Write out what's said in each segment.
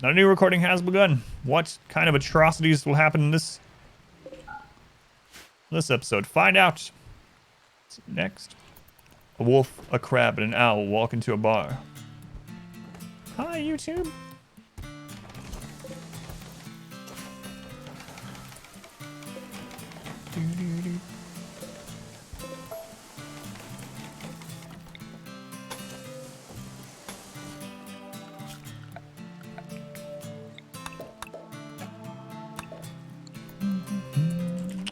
A new recording has begun. What kind of atrocities will happen in this episode? Find out. Next. A wolf, a crab, and an owl walk into a bar. Hi, YouTube.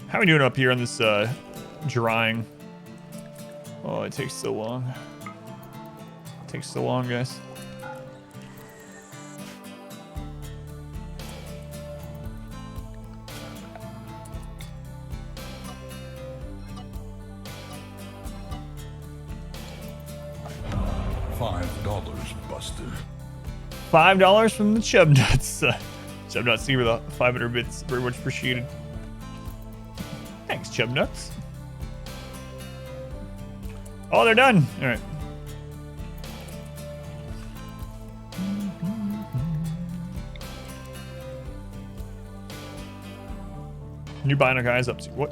How are we doing up here on this drying? Oh, it takes so long. It takes so long, guys. $5, Buster. $5 from the Chubnuts. Chubnuts, see you for the 500 bits. Very much appreciated. Thanks, Chubnuts. Oh, they're done. All right. New Bino guy's up to what?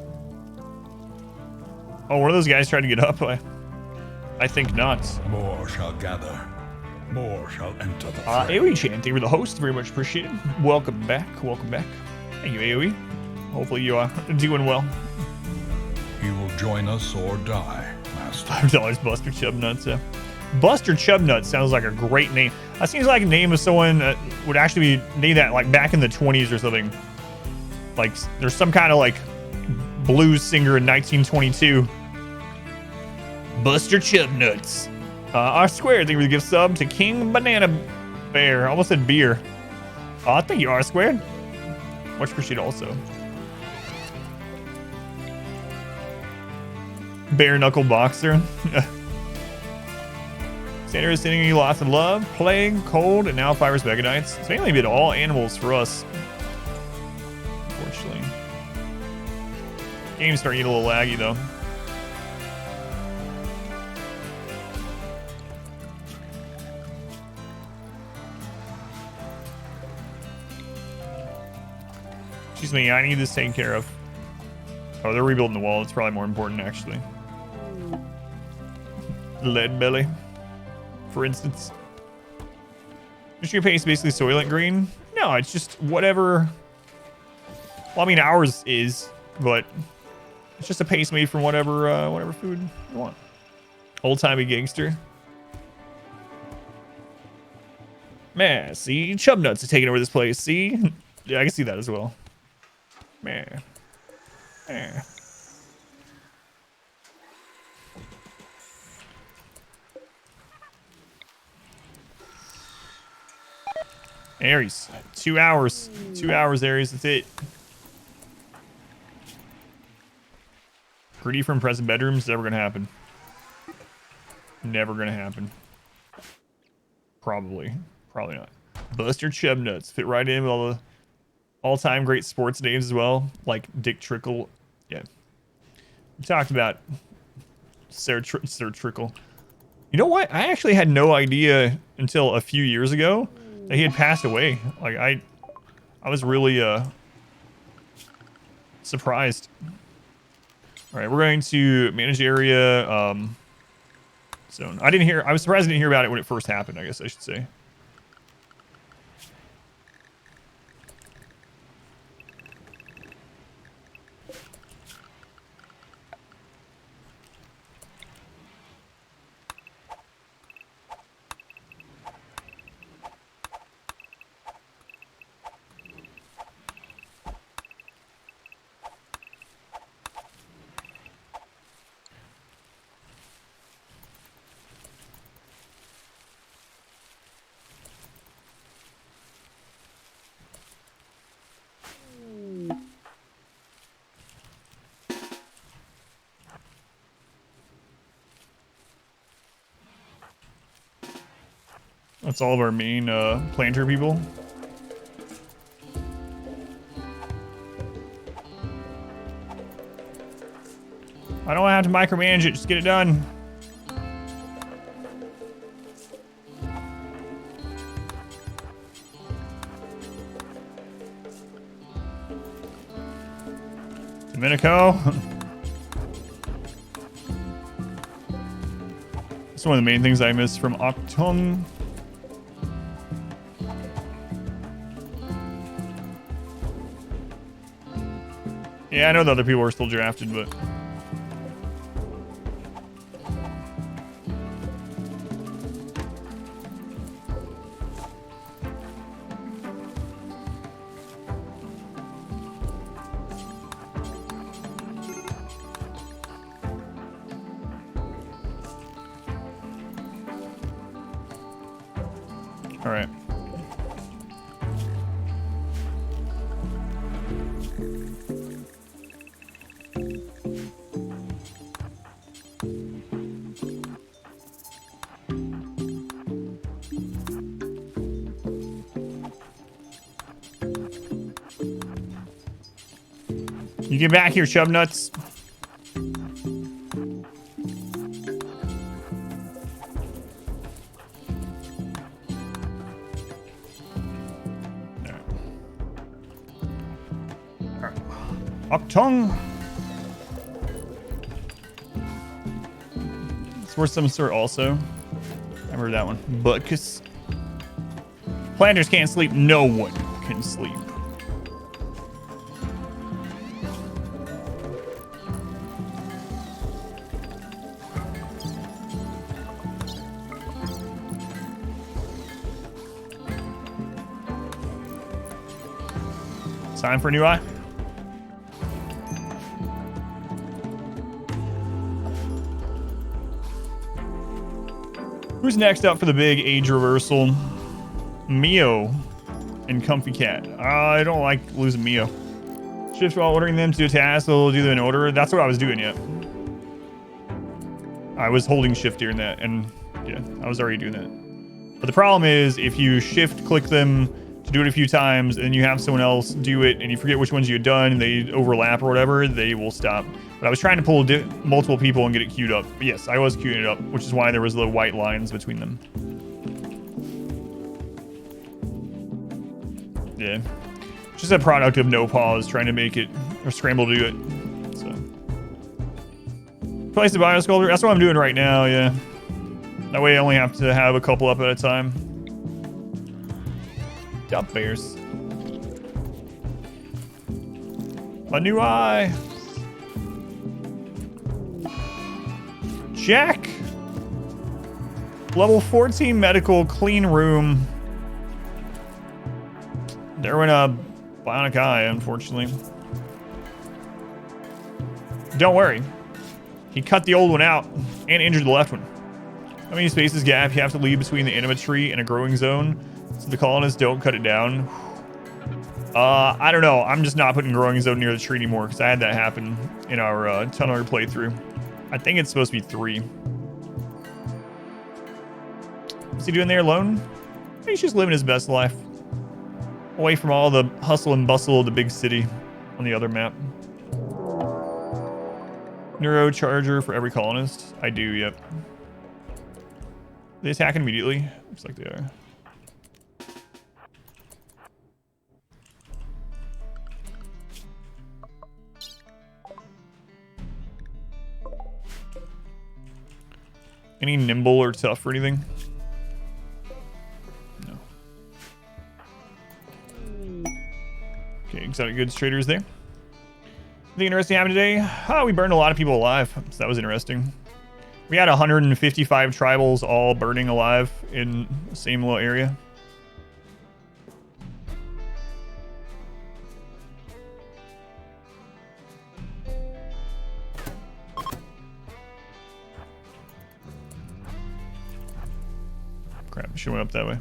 Oh, one of those guys tried to get up. I think not. More shall gather. More shall enter the fray. AoE Chan, thank you for the host. Very much appreciated. Welcome back. Welcome back. Thank you, AoE. Hopefully you are doing well. He will join us or die, Master. $5 Buster Chubnuts. Buster Chubnuts sounds like a great name. That seems like a name of someone that would actually be named that like back in the 20s or something. Like there's some kind of like blues singer in 1922. Buster Chubnuts. R Squared, thank you for the gift sub to King Banana Bear. I almost said beer. Thank you, R Squared. Much appreciated also. Bare knuckle boxer. Cassandra is sending you lots of love, plague, cold, and now virus megadites. It's mainly been all animals for us. Unfortunately. Game's starting to get a little laggy though. Excuse me, I need this taken care of. Oh, they're rebuilding the wall. It's probably more important, actually. Lead belly, for instance. Mystery paste basically Soylent Green? No, it's just whatever. Well, I mean, ours is, but it's just a paste made from whatever food you want. Old-timey gangster. Man, see? Chubnuts are taking over this place, see? Yeah, I can see that as well. Man. Man. Aries. 2 hours. 2 hours, Aries. That's it. Gritty from present bedrooms. Never gonna happen. Never gonna happen. Probably. Probably not. Buster Chubnuts. Fit right in with all the all-time great sports names as well. Like Dick Trickle. Yeah. We talked about Sir Trickle. You know what? I actually had no idea until a few years ago that he had passed away. Like I was really surprised. All right, we're going to manage area zone. I was surprised I didn't hear about it when it first happened, I guess I should say. That's all of our main planter people. I don't have to micromanage it, just get it done. Domenico. That's one of the main things I miss from Octung. Yeah, I know the other people are still drafted, but... All right. You get back here, Chubnuts. Octung. It's worth some sort also. I remember that one. Butkus. Planters can't sleep. No one can sleep. Time for a new eye. Who's next up for the big age reversal? Mio and Comfy Cat. I don't like losing Mio. Shift while ordering them to do a task, they'll do them in order. That's what I was doing yet. I was holding shift during that, and yeah, I was already doing that. But the problem is, if you shift click them to do it a few times, and you have someone else do it, and you forget which ones you've done, and they overlap or whatever, they will stop. But I was trying to pull multiple people and get it queued up. But yes, I was queuing it up, which is why there was the white lines between them. Yeah. Just a product of no pause, trying to make it, or scramble to do it. So. Place the biosculptor. That's what I'm doing right now, yeah. That way I only have to have a couple up at a time. Dump bears. A new eye. Jack. Level 14 medical, clean room. They're in a bionic eye, unfortunately. Don't worry. He cut the old one out and injured the left one. How many spaces gap you have to leave between the Anima tree and a growing zone so the colonists don't cut it down? I don't know. I'm just not putting growing zone near the tree anymore because I had that happen in our tunnel playthrough. I think it's supposed to be 3. What's he doing there alone? He's just living his best life. Away from all the hustle and bustle of the big city on the other map. Neuro charger for every colonist. I do, yep. They attack immediately? Looks like they are. Any nimble or tough or anything? No. Okay, exotic goods traders there. Anything interesting happened today? Oh, we burned a lot of people alive, so that was interesting. We had 155 tribals all burning alive in the same little area. Crap, she went up that way.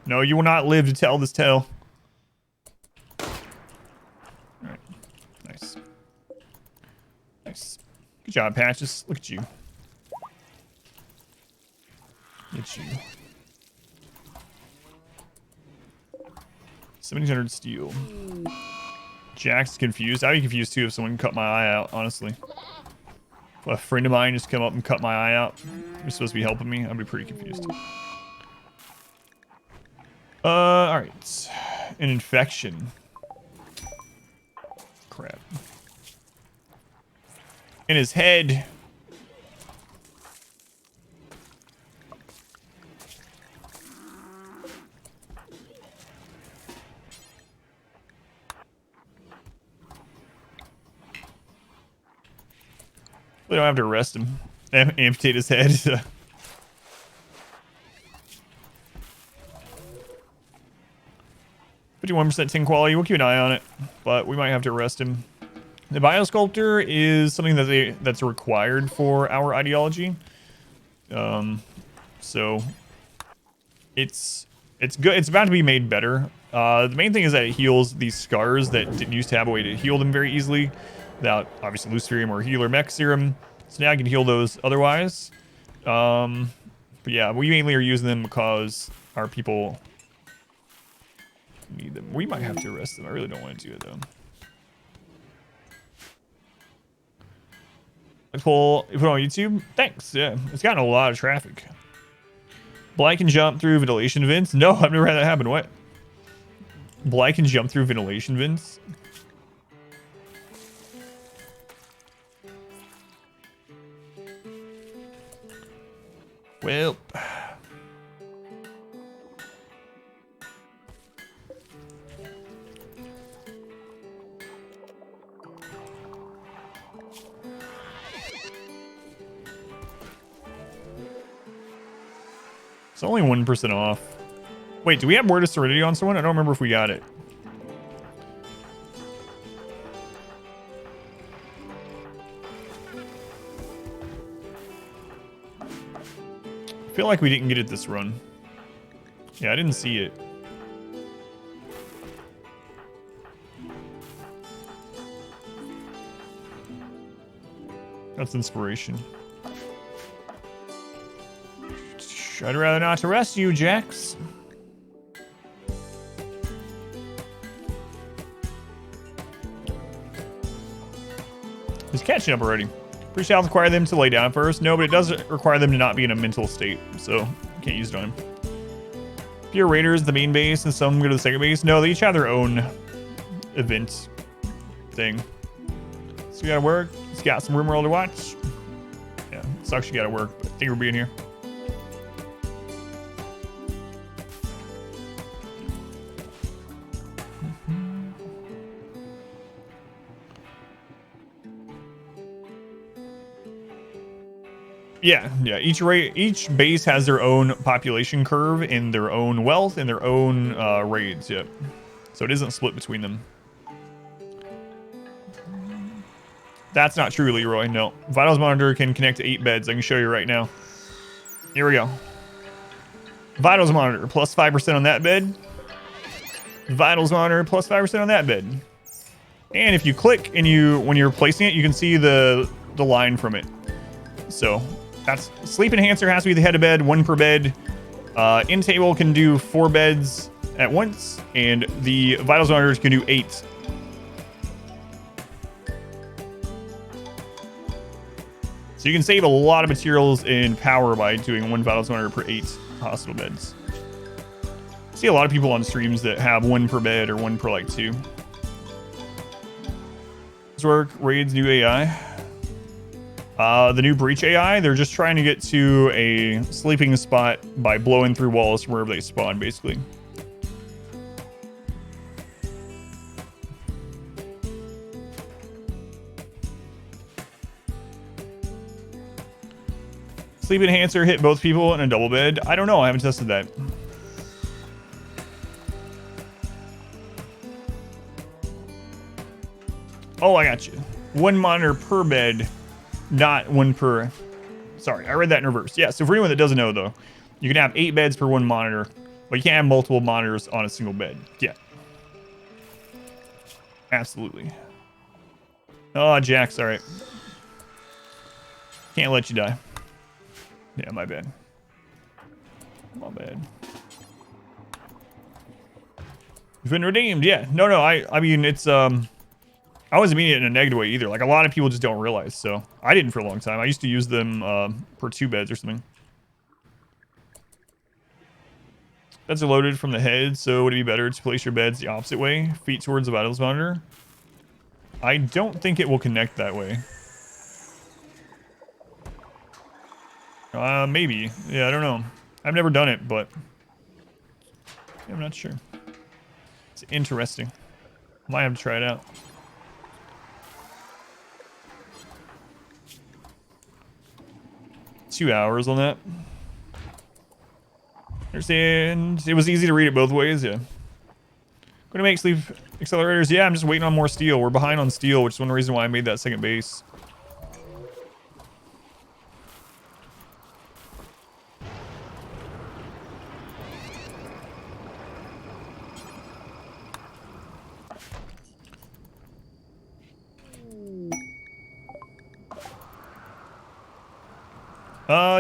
No, you will not live to tell this tale. Alright. Nice. Nice. Good job, Patches. Look at you. Look at you. 1700 steel. Jack's confused. I'd be confused too if someone cut my eye out, honestly. If a friend of mine just come up and cut my eye out, you're supposed to be helping me, I'd be pretty confused. All right. An infection. Crap. In his head. We don't have to arrest him. Amputate his head. 51% tin quality. We'll keep an eye on it, but we might have to arrest him. The biosculptor is something that's required for our ideology. So it's good. It's about to be made better. The main thing is that it heals these scars that didn't used to have a way to heal them very easily without obviously Luciferium or healer mech serum. So now I can heal those otherwise. But yeah, we mainly are using them because our people need them. We might have to arrest them. I really don't want to do it though. Put it on YouTube. Thanks. Yeah, it's gotten a lot of traffic. Blight can jump through ventilation vents. No, I've never had that happen. What? Blight can jump through ventilation vents. Well, it's only 1% off. Wait, do we have Word of Serenity on someone? I don't remember if we got it. I feel like we didn't get it this run. Yeah, I didn't see it. That's inspiration. I'd rather not arrest you, Jax. He's catching up already. Pretty sure I'll require them to lay down first. No, but it does require them to not be in a mental state, so can't use it on him. Pure Raiders, the main base, and some go to the second base. No, they each have their own event thing. So you gotta work. It's got some RimWorld to watch. Yeah, sucks you gotta work, but thank you for being here. Yeah. Each base has their own population curve and their own wealth and their own raids. Yep. So it isn't split between them. That's not true, Leroy. No. Vitals monitor can connect to 8 beds. I can show you right now. Here we go. Vitals monitor plus 5% on that bed. Vitals monitor plus 5% on that bed. And if you click and when you're placing it, you can see the line from it. So that's sleep enhancer has to be the head of bed, 1 per bed. In table can do 4 beds at once, and the vitals monitors can do 8. So you can save a lot of materials in power by doing 1 vitals monitor per 8 hospital beds. I see a lot of people on streams that have 1 per bed or 1 per like 2. This work raids new AI. The new breach AI, they're just trying to get to a sleeping spot by blowing through walls from wherever they spawn, basically. Sleep enhancer hit both people in a double bed. I don't know. I haven't tested that. Oh, I got you. 1 monitor per bed. Not 1 per... Sorry, I read that in reverse. Yeah, so for anyone that doesn't know, though, you can have 8 beds per 1 monitor, but you can't have multiple monitors on a single bed. Yeah. Absolutely. Oh, Jax, all right. Can't let you die. Yeah, my bad. My bad. You've been redeemed, yeah. No, I mean, it's... I wasn't meaning it in a negative way either. Like, a lot of people just don't realize, so I didn't for a long time. I used to use them per 2 beds or something. Beds are loaded from the head, so would it be better to place your beds the opposite way, feet towards the vitals monitor? I don't think it will connect that way. Maybe. Yeah, I don't know. I've never done it, but I'm not sure. It's interesting. Might have to try it out. $2 hours on that. Understand. It was easy to read it both ways, yeah. Going to make sleep accelerators. Yeah, I'm just waiting on more steel. We're behind on steel, which is one reason why I made that second base.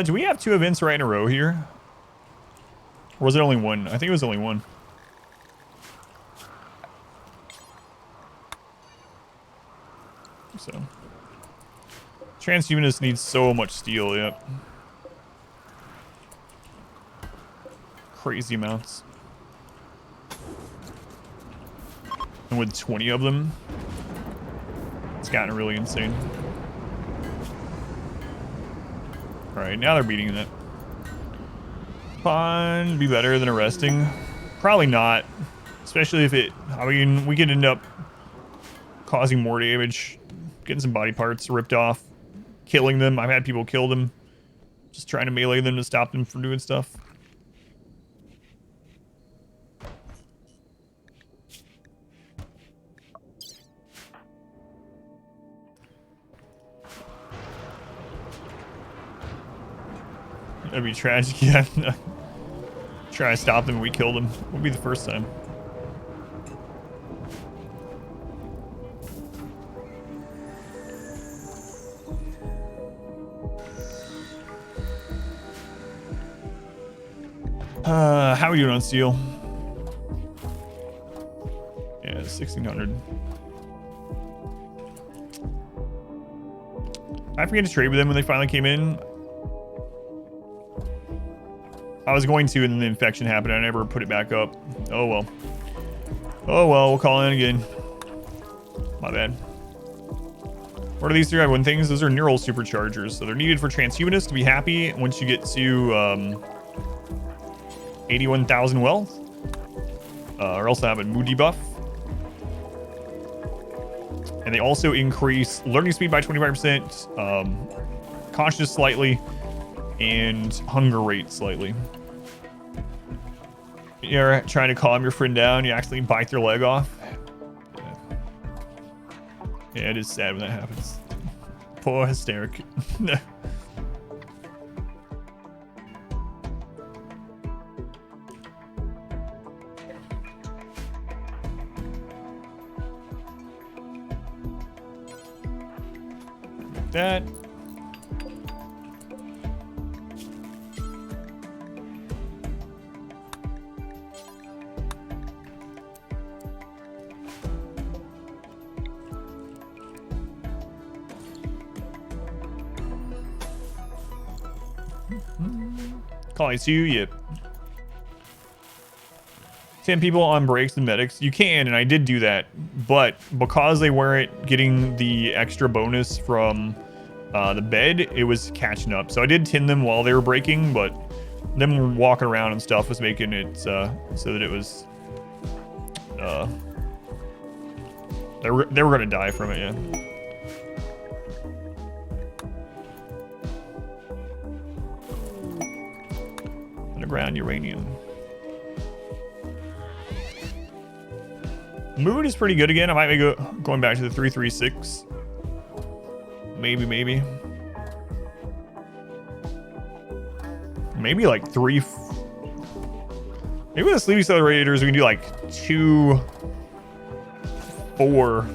Do we have 2 events right in a row here? Or was it only one? I think it was only one. So. Transhumanist needs so much steel, yep. Crazy amounts. And with 20 of them, it's gotten really insane. Alright, now they're beating it. Fine, be better than arresting. Probably not. Especially if it, I mean, we could end up causing more damage, getting some body parts ripped off, killing them. I've had people kill them, just trying to melee them to stop them from doing stuff. That'd be tragic. Yeah. Try to stop them and we kill them. Would be the first time. How are we doing on steel? Yeah, 1600. I forget to trade with them when they finally came in. I was going to, and then the infection happened. I never put it back up. Oh well. Oh well, we'll call in again. My bad. What are these 3 I1 things? Those are neural superchargers. So they're needed for transhumanists to be happy once you get to 81,000 wealth. Or else I have a mood debuff. And they also increase learning speed by 25%, consciousness slightly, and hunger rate slightly. You're trying to calm your friend down, you accidentally bite their leg off. Yeah, it is sad when that happens. Poor hysteric. That. Calling to you, yep. 10 people on breaks and medics. You can, and I did do that, but because they weren't getting the extra bonus from the bed, it was catching up. So I did 10 them while they were breaking, but them walking around and stuff was making it so that it was they were gonna die from it, yeah. Underground uranium. Mood is pretty good again. I might be going back to the 336. Maybe. Maybe like 3. Maybe with the sleep accelerators we can do like 2, 4.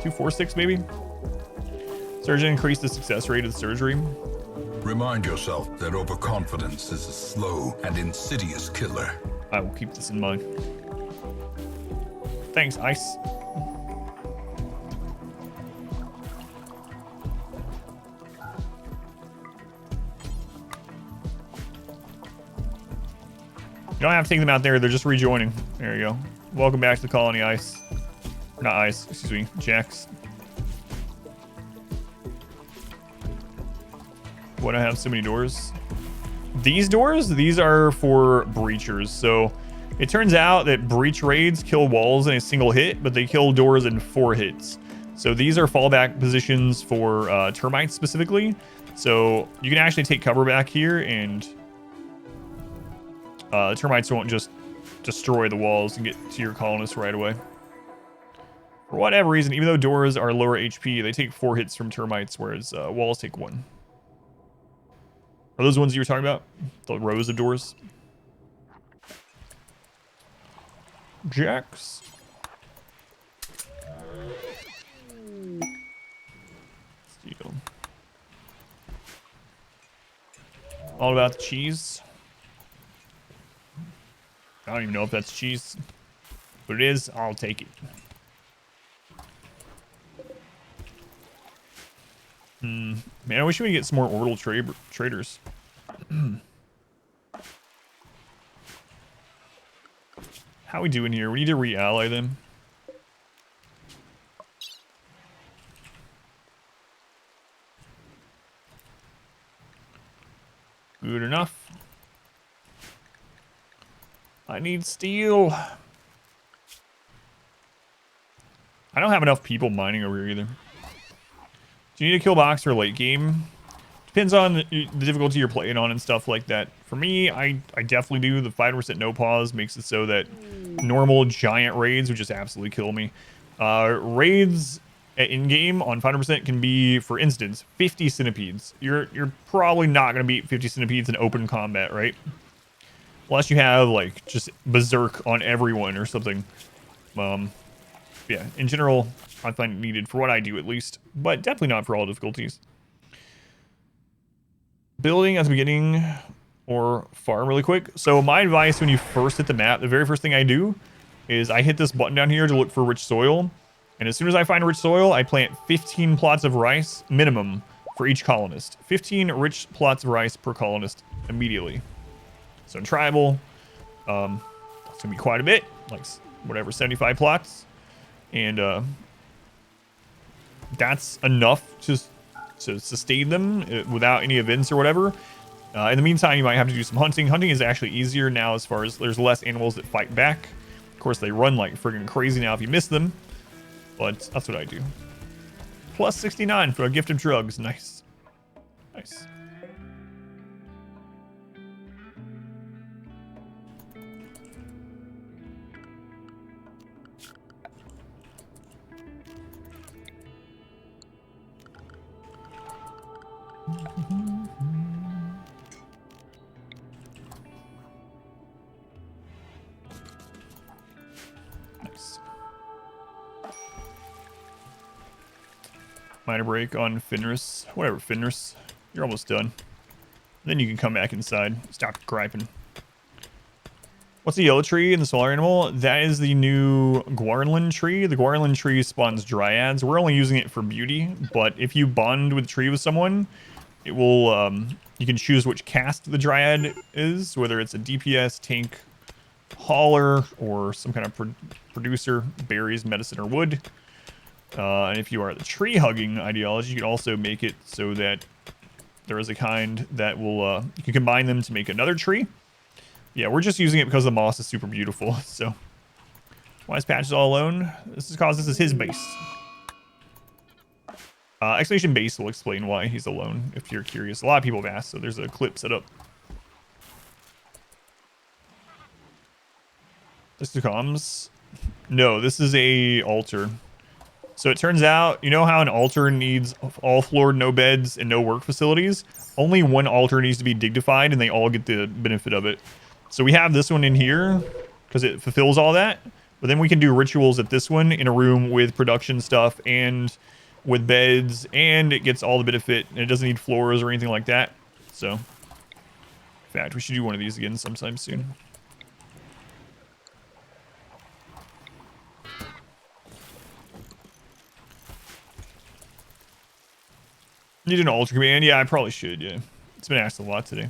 2, 4, 6 maybe. Surgeon increase the success rate of the surgery. Remind yourself that overconfidence is a slow and insidious killer. I will keep this in mind. Thanks, Ice. You don't have to take them out there. They're just rejoining. There you go. Welcome back to the colony, Ice. Not Ice, excuse me, Jax. Why do I have so many doors? These doors, these are for breachers. So it turns out that breach raids kill walls in a single hit, but they kill doors in 4 hits. So these are fallback positions for termites specifically. So you can actually take cover back here, and termites won't just destroy the walls and get to your colonists right away. For whatever reason, even though doors are lower HP, they take 4 hits from termites, whereas walls take 1. Are those ones you were talking about? The rows of doors? Jax. Steel. All about the cheese. I don't even know if that's cheese. But it is, I'll take it. Man, I wish we could get some more orbital traders. How we doing here? We need to re-ally them. Good enough. I need steel. I don't have enough people mining over here either. Do you need a kill box for late game? Depends on the difficulty you're playing on and stuff like that. For me, I definitely do. The 5% no pause makes it so that normal giant raids would just absolutely kill me. Raids in-game on 5% can be, for instance, 50 centipedes. You're probably not going to beat 50 centipedes in open combat, right? Unless you have, like, just berserk on everyone or something. Yeah, in general, I find it needed for what I do at least, but definitely not for all difficulties. Building at the beginning or farm really quick. So my advice when you first hit the map, the very first thing I do is I hit this button down here to look for rich soil. And as soon as I find rich soil, I plant 15 plots of rice minimum for each colonist. 15 rich plots of rice per colonist immediately. So in tribal, it's going to be quite a bit, like whatever, 75 plots. And that's enough to sustain them without any events or whatever. In the meantime, you might have to do some hunting. Hunting is actually easier now as far as there's less animals that fight back. Of course, they run like friggin' crazy now if you miss them. But that's what I do. Plus 69 for a gift of drugs. Nice. Nice. Nice. Minor break on Fenris. Whatever, Fenris. You're almost done. Then you can come back inside. Stop griping. What's the yellow tree in the solar animal? That is the new Guarnland tree. The Guarnland tree spawns dryads. We're only using it for beauty, but if you bond with the tree with someone, it will, you can choose which caste the dryad is, whether it's a DPS, tank, hauler, or some kind of producer, berries, medicine, or wood. And if you are the tree-hugging ideology, you can also make it so that there is a kind that will, you can combine them to make another tree. Yeah, we're just using it because the moss is super beautiful, so. Why is Patches all alone? This is because this is his base. Exclamation base will explain why he's alone, if you're curious. A lot of people have asked, so there's a clip set up. This is comms. No, this is a altar. So it turns out, you know how an altar needs all floored, no beds, and no work facilities? Only one altar needs to be dignified, and they all get the benefit of it. So we have this one in here because it fulfills all that. But then we can do rituals at this one in a room with production stuff and with beds, and it gets all the benefit, and it doesn't need floors or anything like that. So, in fact, we should do one of these again sometime soon. Need an altar command? Yeah, I probably should, yeah. It's been asked a lot today.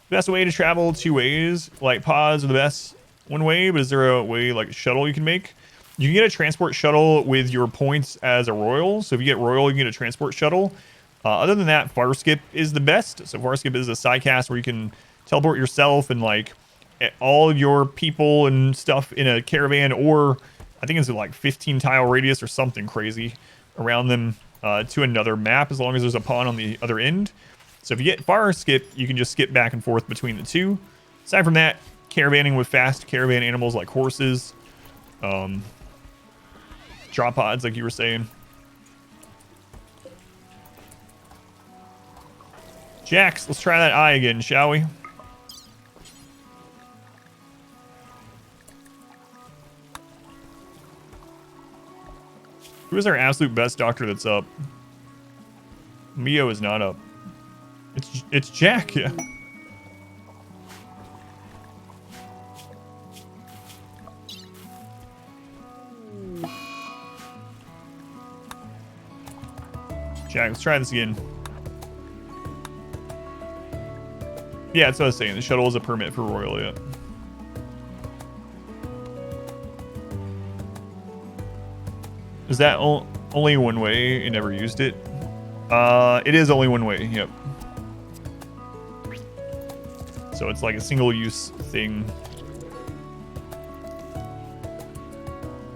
Best way to travel 2 ways. Like pods are the best one way, but is there a way like a shuttle you can make? You can get a transport shuttle with your points as a royal. So if you get royal, you can get a transport shuttle. Other than that, far skip is the best. So far skip is a side cast where you can teleport yourself and like all of your people and stuff in a caravan, or I think it's like 15 tile radius or something crazy around them to another map, as long as there's a pawn on the other end. So if you get far skip, you can just skip back and forth between the two. Aside from that, caravanning with fast caravan animals like horses, drop pods like you were saying. Jax, let's try that eye again, shall we? Who is our absolute best doctor that's up? Mio is not up. It's Jack, yeah. Jack, let's try this again. Yeah, that's what I was saying. The shuttle is a permit for Royal, yeah. Is that only one way? You never used it? It is only one way, yep. So it's like a single-use thing.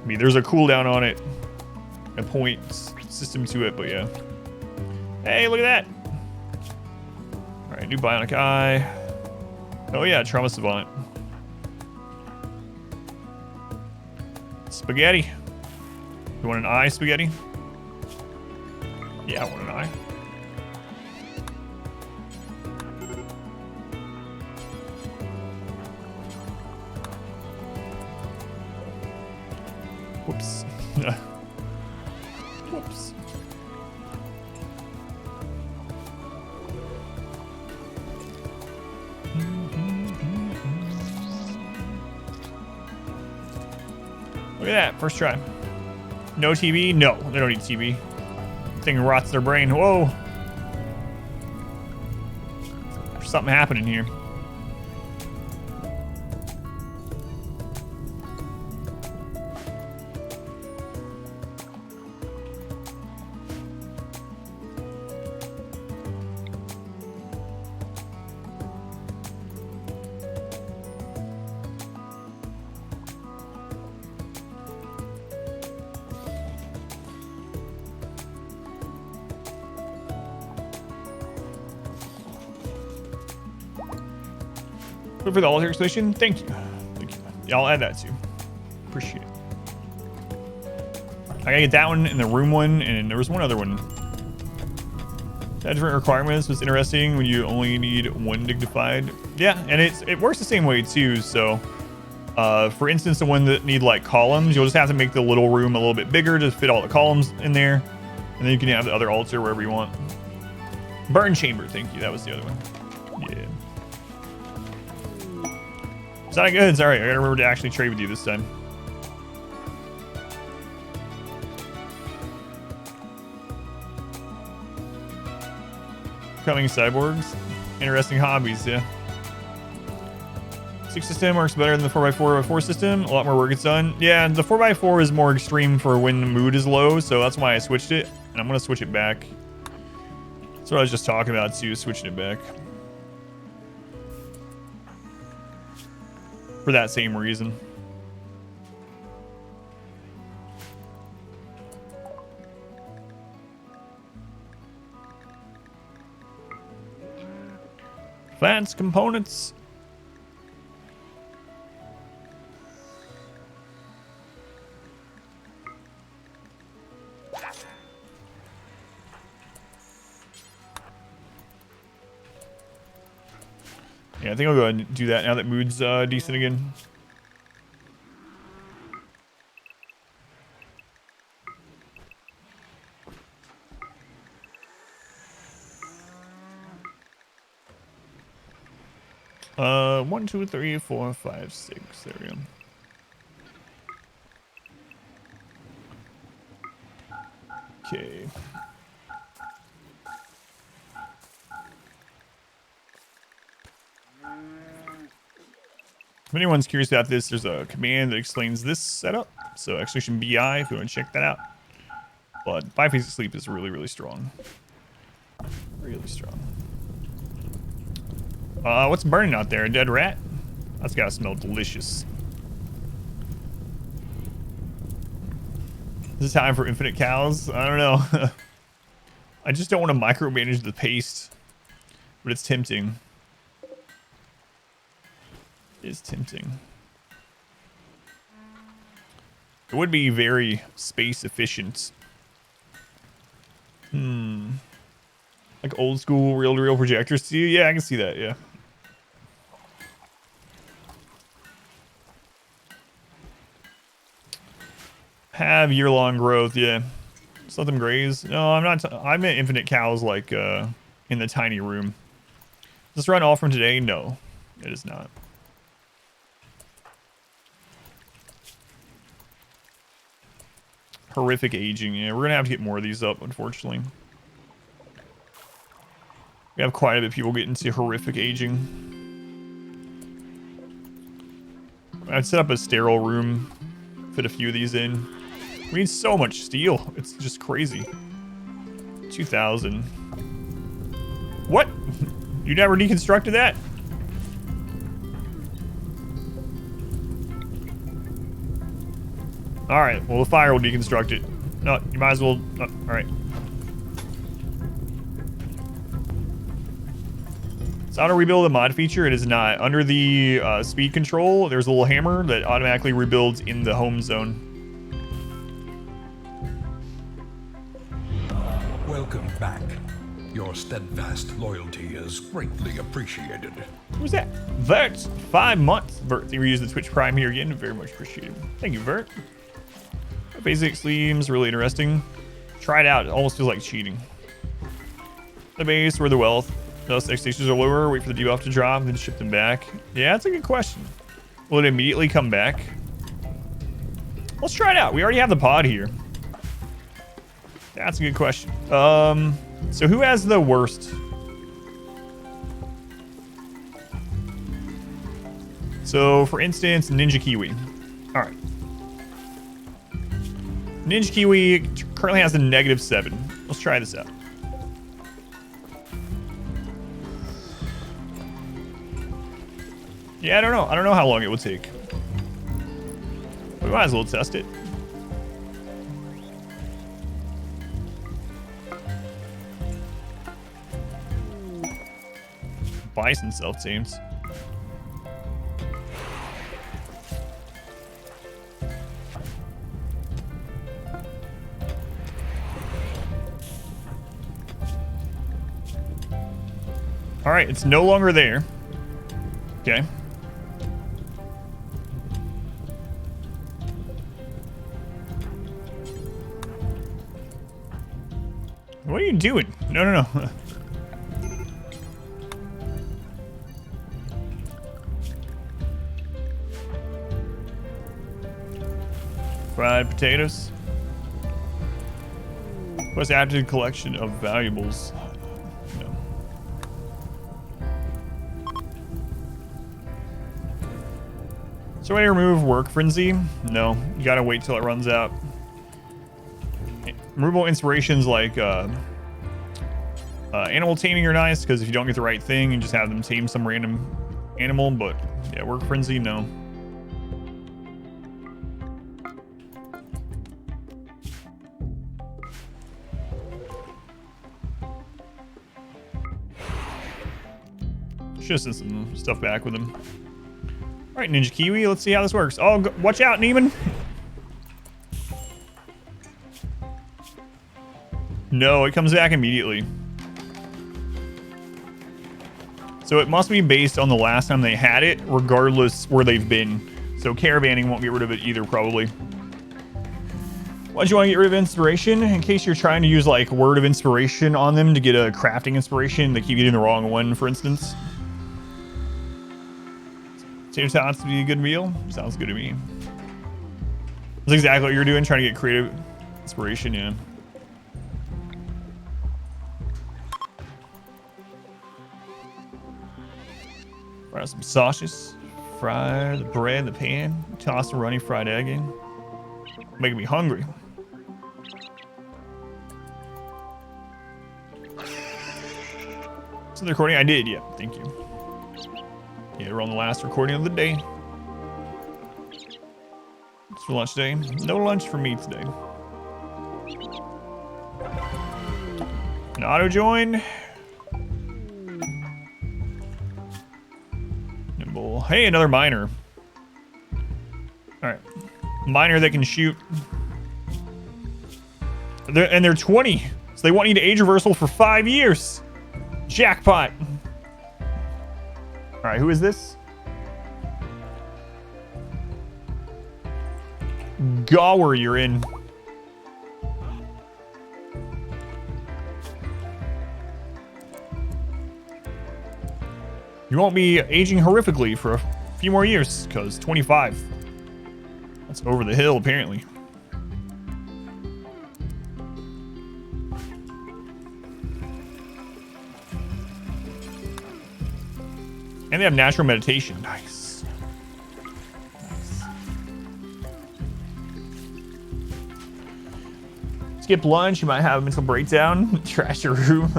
I mean, there's a cooldown on it, a point system to it, but yeah. Hey, look at that! All right, new bionic eye. Oh yeah, trauma savant. Spaghetti. You want an eye, spaghetti? Yeah, I want an eye. Whoops. Whoops. Look at that, first try. No TV? No, they don't need TV. Thing rots their brain. Whoa. There's something happening here. For the altar explanation, thank you. Thank you. Yeah, I'll add that too. Appreciate it. I gotta get that one and the room one, and there was one other one. That different requirements was interesting when you only need one dignified. Yeah, and it works the same way too. So, for instance, the one that need like columns, you'll just have to make the little room a little bit bigger to fit all the columns in there, and then you can have the other altar wherever you want. Burn chamber, thank you. That was the other one. Yeah. It's not good. It's alright. I gotta remember to actually trade with you this time. Becoming cyborgs. Interesting hobbies, yeah. 6 system works better than the 4x4 system. A lot more work gets done. Yeah, the 4x4 is more extreme for when the mood is low, so that's why I switched it. And I'm gonna switch it back. That's what I was just talking about too, switching it back. For that same reason. Advanced components. Yeah, I think I'll go ahead and do that now that mood's decent again. One, two, three, four, five, six. There we go. Okay. If anyone's curious about this, there's a command that explains this setup. So exclamation BI if you want to check that out. But biphasic sleep is really, really strong. Really strong. What's burning out there? A dead rat? That's gotta smell delicious. Is it time for infinite cows? I don't know. I just don't want to micromanage the paste. But it's tempting. It's tempting. It would be very space efficient. Like old school reel-to-reel projectors. See, yeah, I can see that, yeah. Have year-long growth, yeah. Just let them graze. No, I'm not. I meant infinite cows, like in the tiny room. Does this run all from today? No, it is not. Horrific aging. Yeah, we're gonna have to get more of these up, unfortunately. We have quite a bit of people getting into horrific aging. I'd set up a sterile room, fit a few of these in. We need so much steel. It's just crazy. 2,000. What? You never deconstructed that? All right. Well, the fire will deconstruct it. No, you might as well. Oh, all right. So how to rebuild a mod feature? It is not. Under the speed control, there's a little hammer that automatically rebuilds in the home zone. Welcome back. Your steadfast loyalty is greatly appreciated. Who's that? Vert. 5 months. Vert, you reuse the Twitch Prime here again. Very much appreciated. Thank you, Vert. Basic seems really interesting. Try it out. It almost feels like cheating. The base, where the wealth. Those expectations are lower. Wait for the debuff to drop, then ship them back. Yeah, that's a good question. Will it immediately come back? Let's try it out. We already have the pod here. That's a good question. So who has the worst? So, for instance, Ninjakiwi. All right. Ninjakiwi currently has a -7. Let's try this out. Yeah, I don't know. I don't know how long it would take. We might as well test it. Bison self-tames. All right, it's no longer there. Okay. What are you doing? No, no, no. Fried potatoes. Plus added collection of valuables. No. So way to remove work frenzy? No, you gotta wait till it runs out. Removable inspirations like animal taming are nice because if you don't get the right thing, you just have them tame some random animal. But yeah, work frenzy, no. Should have sent some stuff back with him. All right, Ninjakiwi, let's see how this works. Oh, watch out, Neiman. No, it comes back immediately. So it must be based on the last time they had it, regardless where they've been. So caravanning won't get rid of it either, probably. Why'd you want to get rid of inspiration? In case you're trying to use like word of inspiration on them to get a crafting inspiration, they keep getting the wrong one, for instance. Tater tots to be a good meal? Sounds good to me. That's exactly what you're doing, trying to get creative inspiration, yeah. Fry some sausages. Fry the bread in the pan. Toss the runny fried egg in. Making me hungry. So the recording I did, yeah, thank you. Yeah, we're on the last recording of the day. It's for lunch day. No lunch for me today. An auto join. Nimble. Hey, another miner. All right, miner that can shoot. They're 20, so they want you to age reversal for 5 years. Jackpot. All right, who is this? Gower, you're in. You won't be aging horrifically for a few more years, because 25. That's over the hill, apparently. And they have natural meditation. Nice. Nice. Skip lunch. You might have a mental breakdown. Trash your room.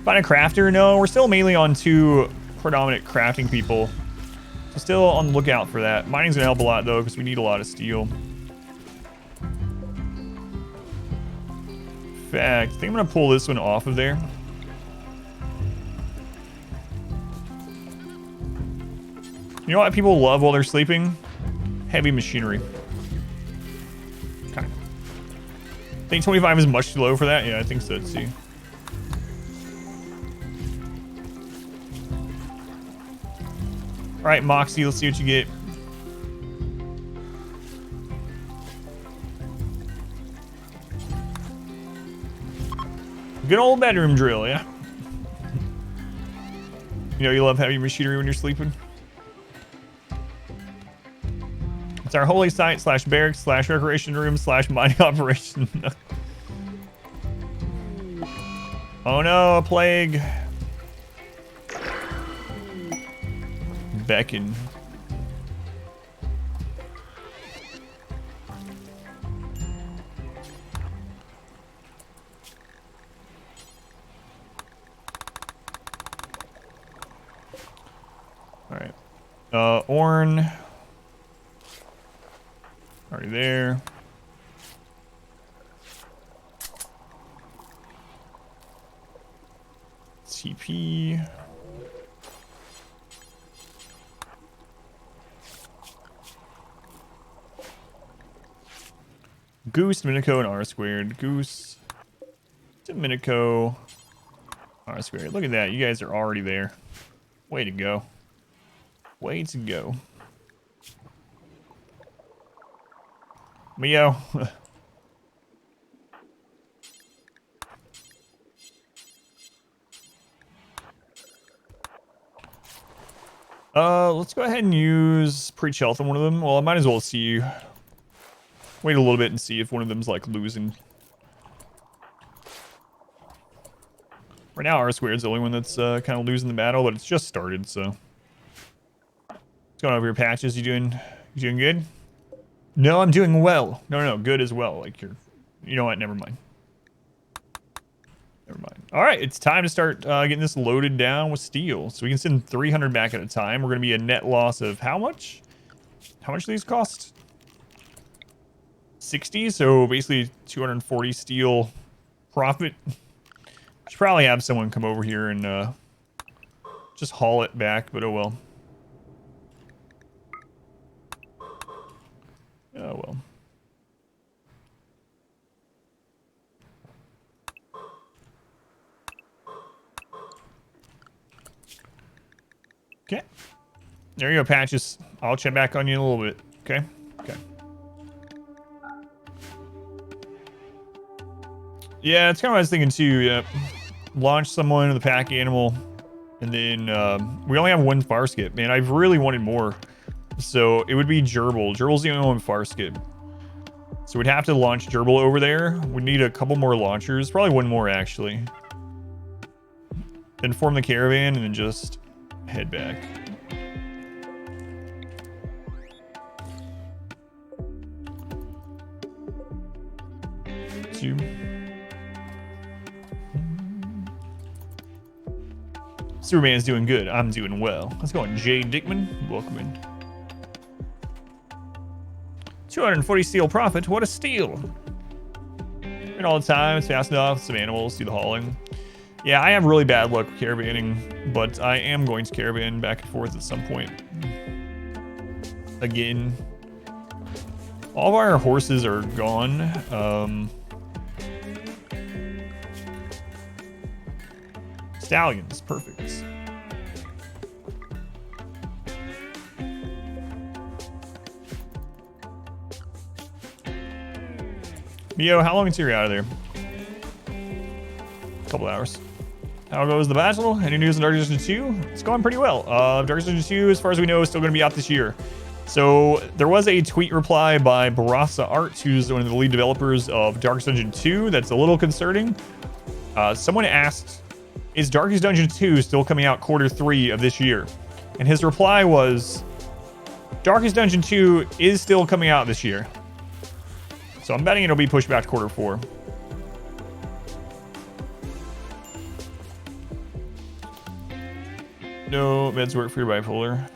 Find a crafter. No, we're still mainly on 2 predominant crafting people. So still on the lookout for that. Mining's gonna help a lot though, because we need a lot of steel. In fact, I think I'm gonna pull this one off of there. You know what people love while they're sleeping? Heavy machinery. Okay. I think 25 is much too low for that. Yeah, I think so too. All right, Moxie, let's see what you get. Good old bedroom drill, yeah. You know you love heavy machinery when you're sleeping. It's our holy site / barracks / recreation room / mining operation. Oh no, a plague. Beckon. All right. Orn. Already there. TP. Goose, Dominico, and R squared. Goose, Dominico, R squared. Look at that. You guys are already there. Way to go. Way to go. Mio. Let's go ahead and use preach health on one of them. Well, I might as well see. Wait a little bit and see if one of them's like losing. Right now, R squared's the only one that's kind of losing the battle, but it's just started, so. What's going on over here, Patches? You doing good? No, I'm doing well. No, good as well. Like you know what? Never mind. Never mind. All right, it's time to start getting this loaded down with steel. So we can send 300 back at a time. We're going to be a net loss of how much? How much do these cost? 60, so basically 240 steel profit. Should probably have someone come over here and just haul it back, but oh well. Oh well. Okay. There you go, Patches. I'll check back on you in a little bit. Okay? Okay. Yeah, it's kind of what I was thinking too. Yeah. Launch someone with a pack animal, and then we only have 1 far skip. Man, I've really wanted more. So it would be Gerbil. Gerbil's the only one far skip. So we'd have to launch Gerbil over there. We'd need a couple more launchers. Probably 1 more, actually. Then form the caravan and then just head back. you. Superman's doing good. I'm doing well. Let's go on, Jay Dickman. Welcome in. 240 steel profit. What a steal. And all the time, it's fast enough. Some animals do the hauling. Yeah, I have really bad luck with caravanning, but I am going to caravan back and forth at some point. Again, all of our horses are gone. Stallions, perfect. Mio, how long until you're out of there? A couple hours. How goes the battle? Any news in Dark Edition 2? It's going pretty well. Dark Edition 2, as far as we know, is still going to be out this year. So there was a tweet reply by Barasa Art, who's one of the lead developers of Darkest Dungeon 2. That's a little concerning. Someone asked, is Darkest Dungeon 2 still coming out Q3 of this year? And his reply was, Darkest Dungeon 2 is still coming out this year. So I'm betting it'll be pushed back to Q4. No, meds work for your bipolar.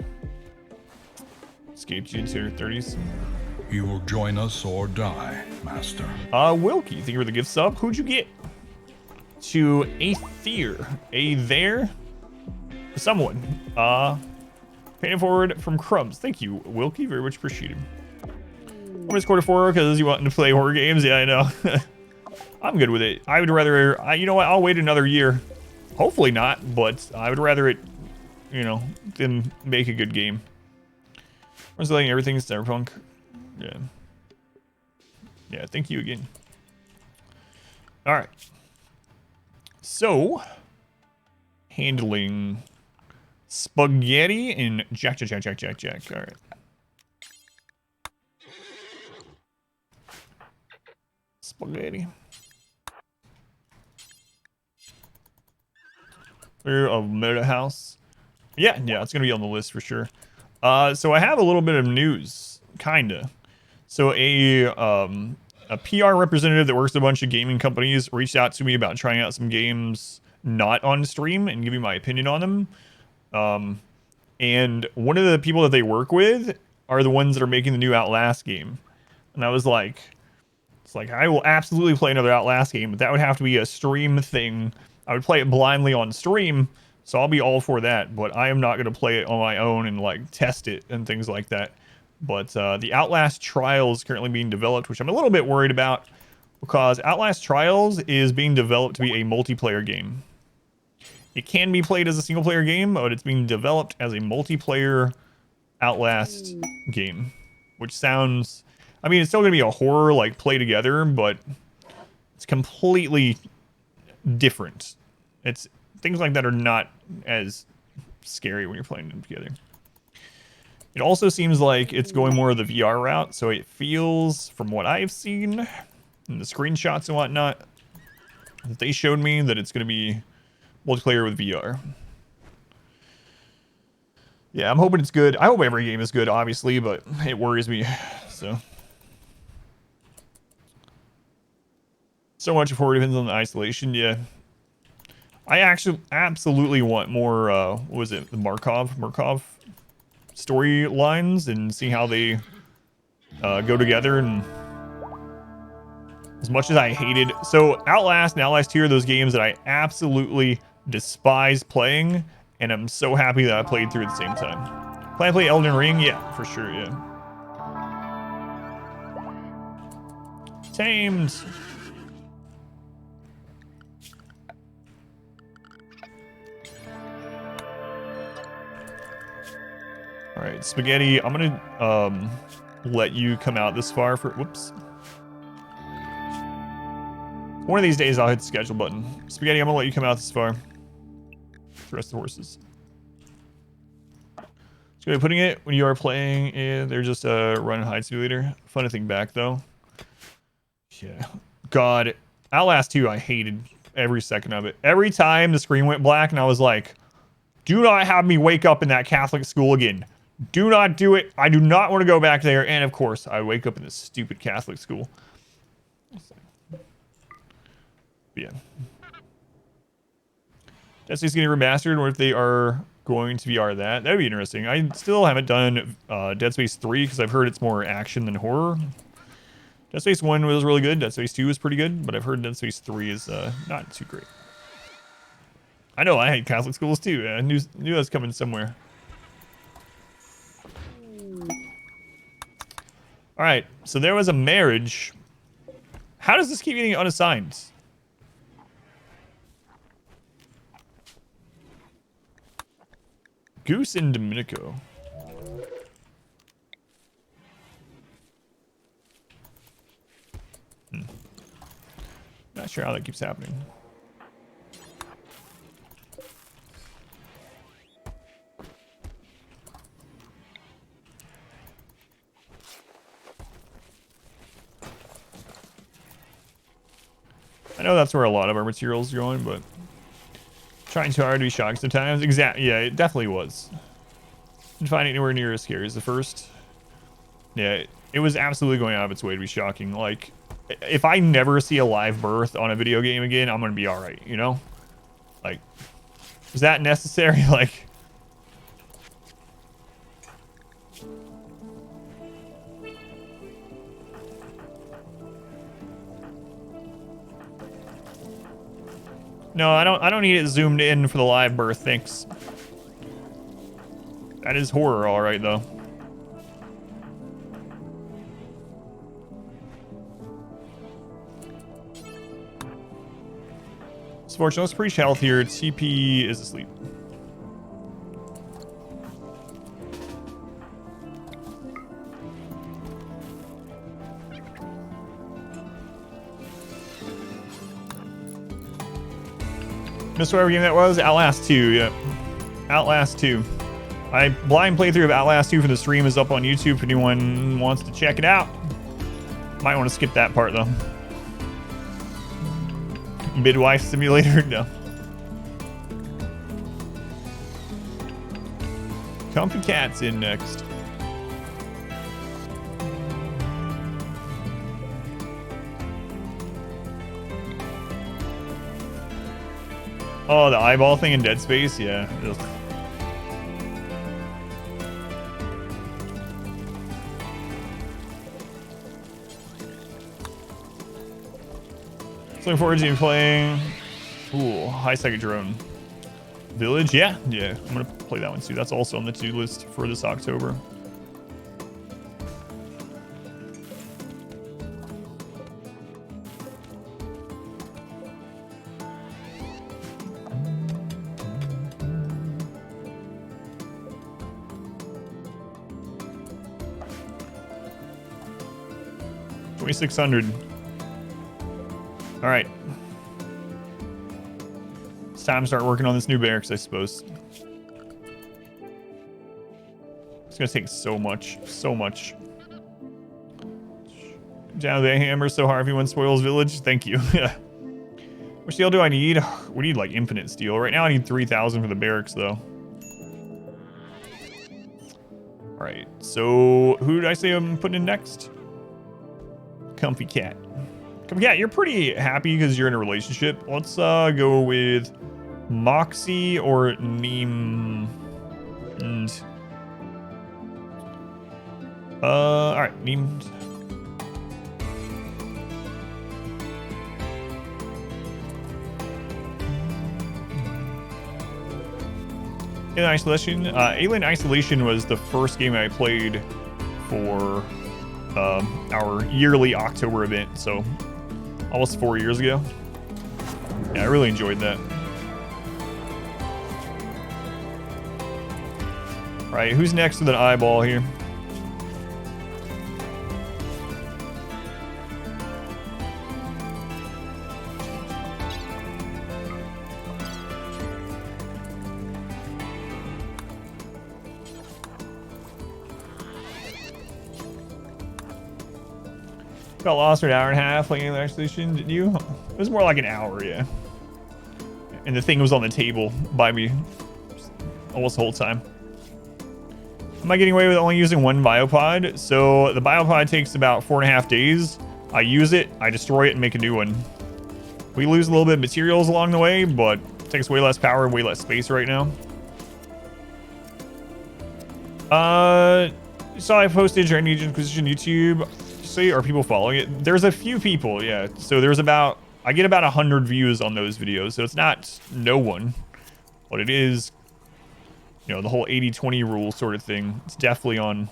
Escaped you into your 30s. You will join us or die, Master. Wilkie, thank you for the gift sub. Who'd you get? To someone. Paying forward from Crumbs. Thank you, Wilkie. Very much appreciated. I'm just Q4 because you want to play horror games. Yeah, I know. I'm good with it. I would rather, you know what? I'll wait another year. Hopefully not, but I would rather it, you know, than make a good game. I was letting everything cyberpunk. Yeah. Yeah, thank you again. All right. So, handling spaghetti and jack. All right. Spaghetti. We're a meta house. Yeah, it's gonna be on the list for sure. So I have a little bit of news, kinda. So a PR representative that works at a bunch of gaming companies reached out to me about trying out some games not on stream and giving my opinion on them. And one of the people that they work with are the ones that are making the new Outlast game. And I was like, I will absolutely play another Outlast game, but that would have to be a stream thing. I would play it blindly on stream, so I'll be all for that, but I am not going to play it on my own and like test it and things like that. But the Outlast Trials is currently being developed, which I'm a little bit worried about because Outlast Trials is being developed to be a multiplayer game. It can be played as a single player game, but it's being developed as a multiplayer Outlast game, which sounds, I mean, it's still going to be a horror like play together, but it's completely different. It's things like that are not as scary when you're playing them together. It also seems like it's going more of the VR route, so it feels, from what I've seen in the screenshots and whatnot, that they showed me that it's going to be multiplayer with VR. Yeah, I'm hoping it's good. I hope every game is good, obviously, but it worries me. So much of horror depends on the isolation. Yeah, I actually absolutely want more. What was it? The Markov storylines and see how they go together. And as much as I hated, so Outlast and Outlast 2 are those games that I absolutely despise playing, and I'm so happy that I played through at the same time. Plan to play Elden Ring? Yeah, for sure. Yeah. Tamed. All right, Spaghetti, I'm gonna let you come out this far for, whoops. One of these days I'll hit the schedule button. Spaghetti, I'm gonna let you come out this far. The rest of the horses. So you're putting it when you are playing, they're just a run and hide simulator. Fun to think back though. Yeah, God, Outlast 2, I hated every second of it. Every time the screen went black and I was like, do not have me wake up in that Catholic school again. Do not do it. I do not want to go back there. And of course, I wake up in this stupid Catholic school. But yeah. Dead Space getting remastered, or if they are going to VR that. That'd be interesting. I still haven't done Dead Space 3 because I've heard it's more action than horror. Dead Space 1 was really good. Dead Space 2 was pretty good, but I've heard Dead Space 3 is not too great. I know, I hate Catholic schools too. I knew that was coming somewhere. Alright, so there was a marriage. How does this keep getting unassigned? Goose in Dominico. Not sure how that keeps happening. I know that's where a lot of our materials are going, but trying too hard to be shocked sometimes. Exactly. Yeah, it definitely was. Didn't find it anywhere near as scary as the first. Yeah, it was absolutely going out of its way to be shocking. Like, if I never see a live birth on a video game again, I'm gonna be all right. You know, like, is that necessary? Like. No, I don't need it zoomed in for the live birth, thanks. That is horror, all right, though. It's fortunate. Let's preach health here. TP is asleep. Missed whatever game that was. Outlast 2, yeah. Outlast 2. My blind playthrough of Outlast 2 for the stream is up on YouTube if anyone wants to check it out. Might want to skip that part, though. Midwife simulator? No. Comfy Cat's in next. Oh, the eyeball thing in Dead Space? Yeah. Ugh. So looking forward to playing. Ooh, high second drone. Village? Yeah. Yeah. I'm going to play that one too. That's also on the to-do list for this October. $2,600. All right. It's time to start working on this new barracks, I suppose. It's gonna take so much, so much. Down the hammer so hard if anyone spoils village. Thank you. Yeah. What steel do I need? We need like infinite steel. Right now I need 3,000 for the barracks though. All right. So who did I say I'm putting in next? Comfy Cat. Comfy Cat, you're pretty happy because you're in a relationship. Let's go with Moxie or Neem. And all right, Neem. Alien Isolation. Alien Isolation was the first game I played for our yearly October event, so almost 4 years ago. Yeah, I really enjoyed that. All right, who's next with an eyeball here? Got lost for an hour and a half playing the Isolation, didn't you? It was more like an hour, yeah. And the thing was on the table by me almost the whole time. Am I getting away with only using one biopod? So the biopod takes about 4.5 days. I use it, I destroy it, and make a new one. We lose a little bit of materials along the way, but it takes way less power and way less space right now. So I posted Dragon Inquisition YouTube. See, are people following it? There's a few people, yeah. So there's about, I get about 100 views on those videos. So it's not no one, but it is, you know, the whole 80-20 rule sort of thing. It's definitely on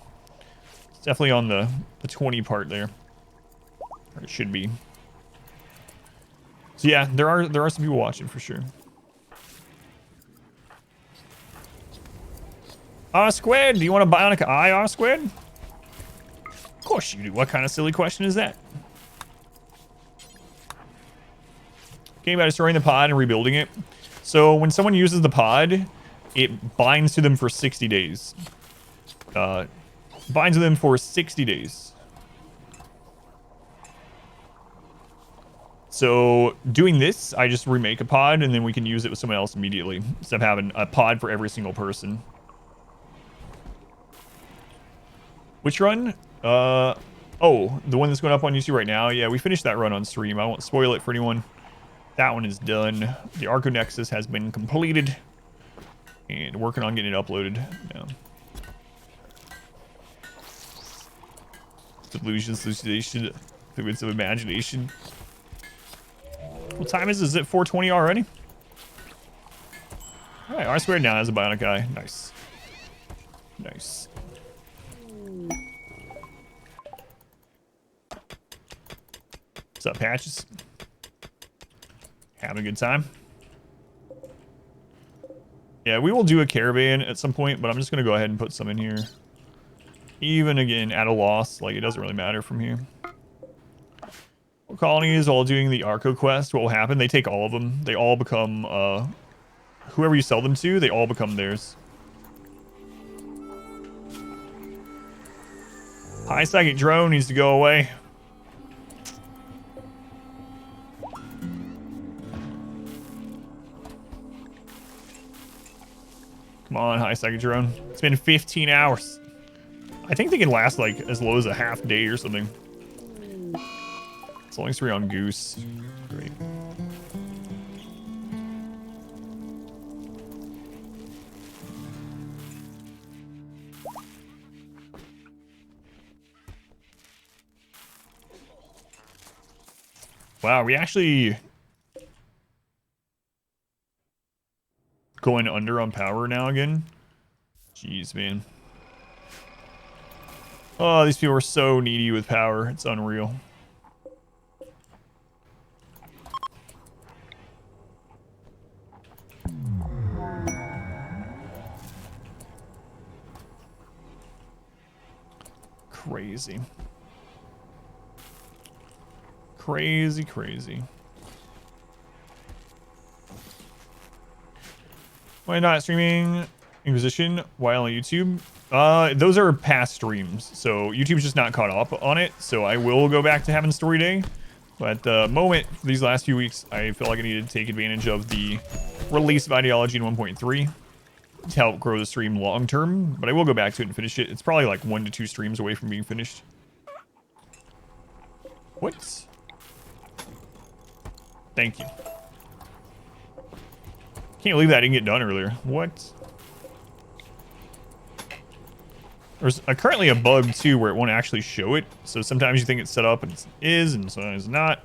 the 20 part there. Or it should be. So yeah, there are some people watching for sure. Squid, do you want a bionic eye, Squid? Of course you do. What kind of silly question is that? Game about destroying the pod and rebuilding it. So when someone uses the pod, it binds to them for 60 days. Binds to them for 60 days. So doing this, I just remake a pod and then we can use it with someone else immediately instead of having a pod for every single person. Which run? Oh, the one that's going up on YouTube right now. Yeah, we finished that run on stream. I won't spoil it for anyone. That one is done. The Arco Nexus has been completed. And working on getting it uploaded now. Delusions, hallucination, figments of imagination. What time is it? Is it 4:20 already? Alright, R² now has a bionic eye. Nice. Nice. What's up, Patches? Having a good time? Yeah, we will do a caravan at some point, but I'm just going to go ahead and put some in here. Even again, at a loss, like it doesn't really matter from here. Colony is all doing the Arco quest. What will happen? They take all of them. They all become, whoever you sell them to, they all become theirs. High psychic drone needs to go away. Come on, high psychic drone. It's been 15 hours. I think they can last like as low as a half day or something. It's only 3 on Goose. Great. Wow, we actually going under on power now again. Jeez, man. Oh, these people are so needy with power. It's unreal. Crazy. Crazy, crazy. Why not streaming Inquisition while on YouTube? Those are past streams, so YouTube's just not caught up on it, so I will go back to having story day. But at the moment, these last few weeks, I feel like I needed to take advantage of the release of Ideology in 1.3 to help grow the stream long term, but I will go back to it and finish it. It's probably like 1 to 2 streams away from being finished. What? Thank you. Can't believe that didn't get done earlier. What? There's currently a bug too where it won't actually show it. So sometimes you think it's set up and it is, and sometimes it's not.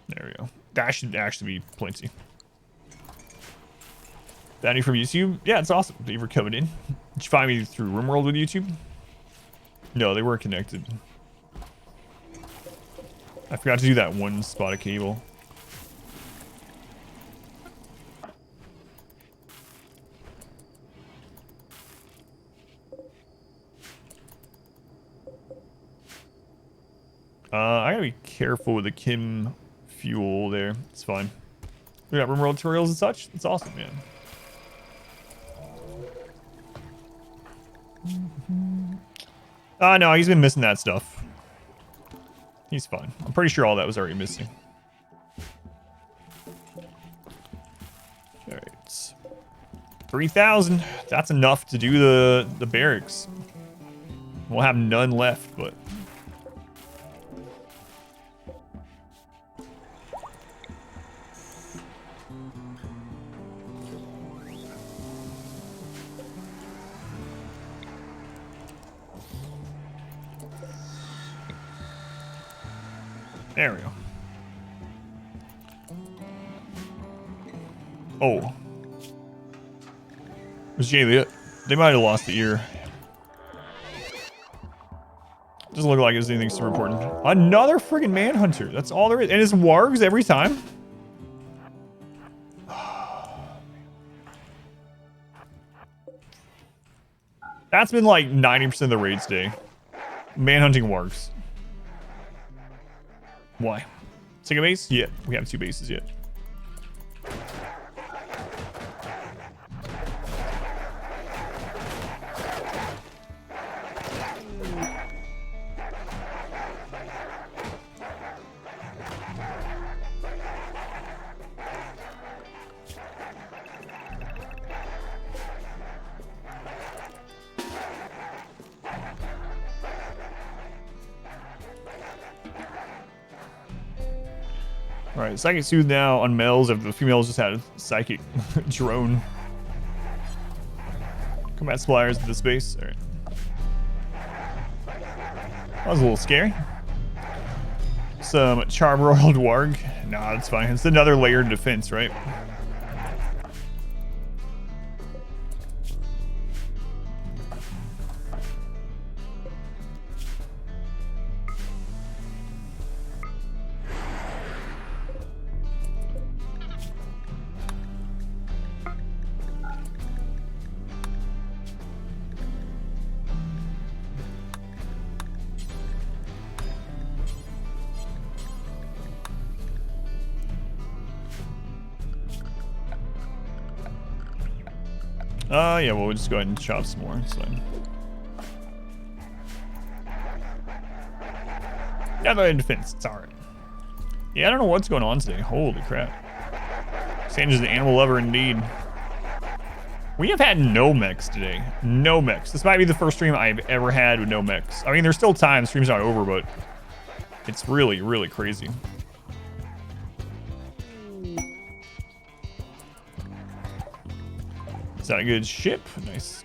There we go. That should actually be plenty. Bounty from YouTube? Yeah, it's awesome. Thank you for coming in. Did you find me through RimWorld with YouTube? No, they weren't connected. I forgot to do that one spot of cable. I gotta be careful with the Kim fuel there. It's fine. We got RimWorld tutorials and such. It's awesome, man. No, he's been missing that stuff. He's fine. I'm pretty sure all that was already missing. Alright. 3,000. That's enough to do the barracks. We'll have none left, but... There we go. Oh. Was Jay? They might have lost the ear. Doesn't look like it's anything super important. Another friggin' manhunter. That's all there is. And it's wargs every time. That's been like 90% of the raids today. Manhunting wargs. Why? Take a base? Yeah, we have 2 bases yet. Alright, psychic soothe now on males if the females just had a psychic drone. Combat suppliers to the space. Alright. That was a little scary. Some charm-roiled warg. Nah, that's fine. It's another layered defense, right? Yeah, well, we'll just go ahead and chop some more. It's fine. Yeah, they're in defense. It's alright. Yeah, I don't know what's going on today. Holy crap. Sandra's an animal lover indeed. We have had no mechs today. No mechs. This might be the first stream I've ever had with no mechs. I mean, there's still time. The stream's not over, but it's really, really crazy. Is that a good ship? Nice.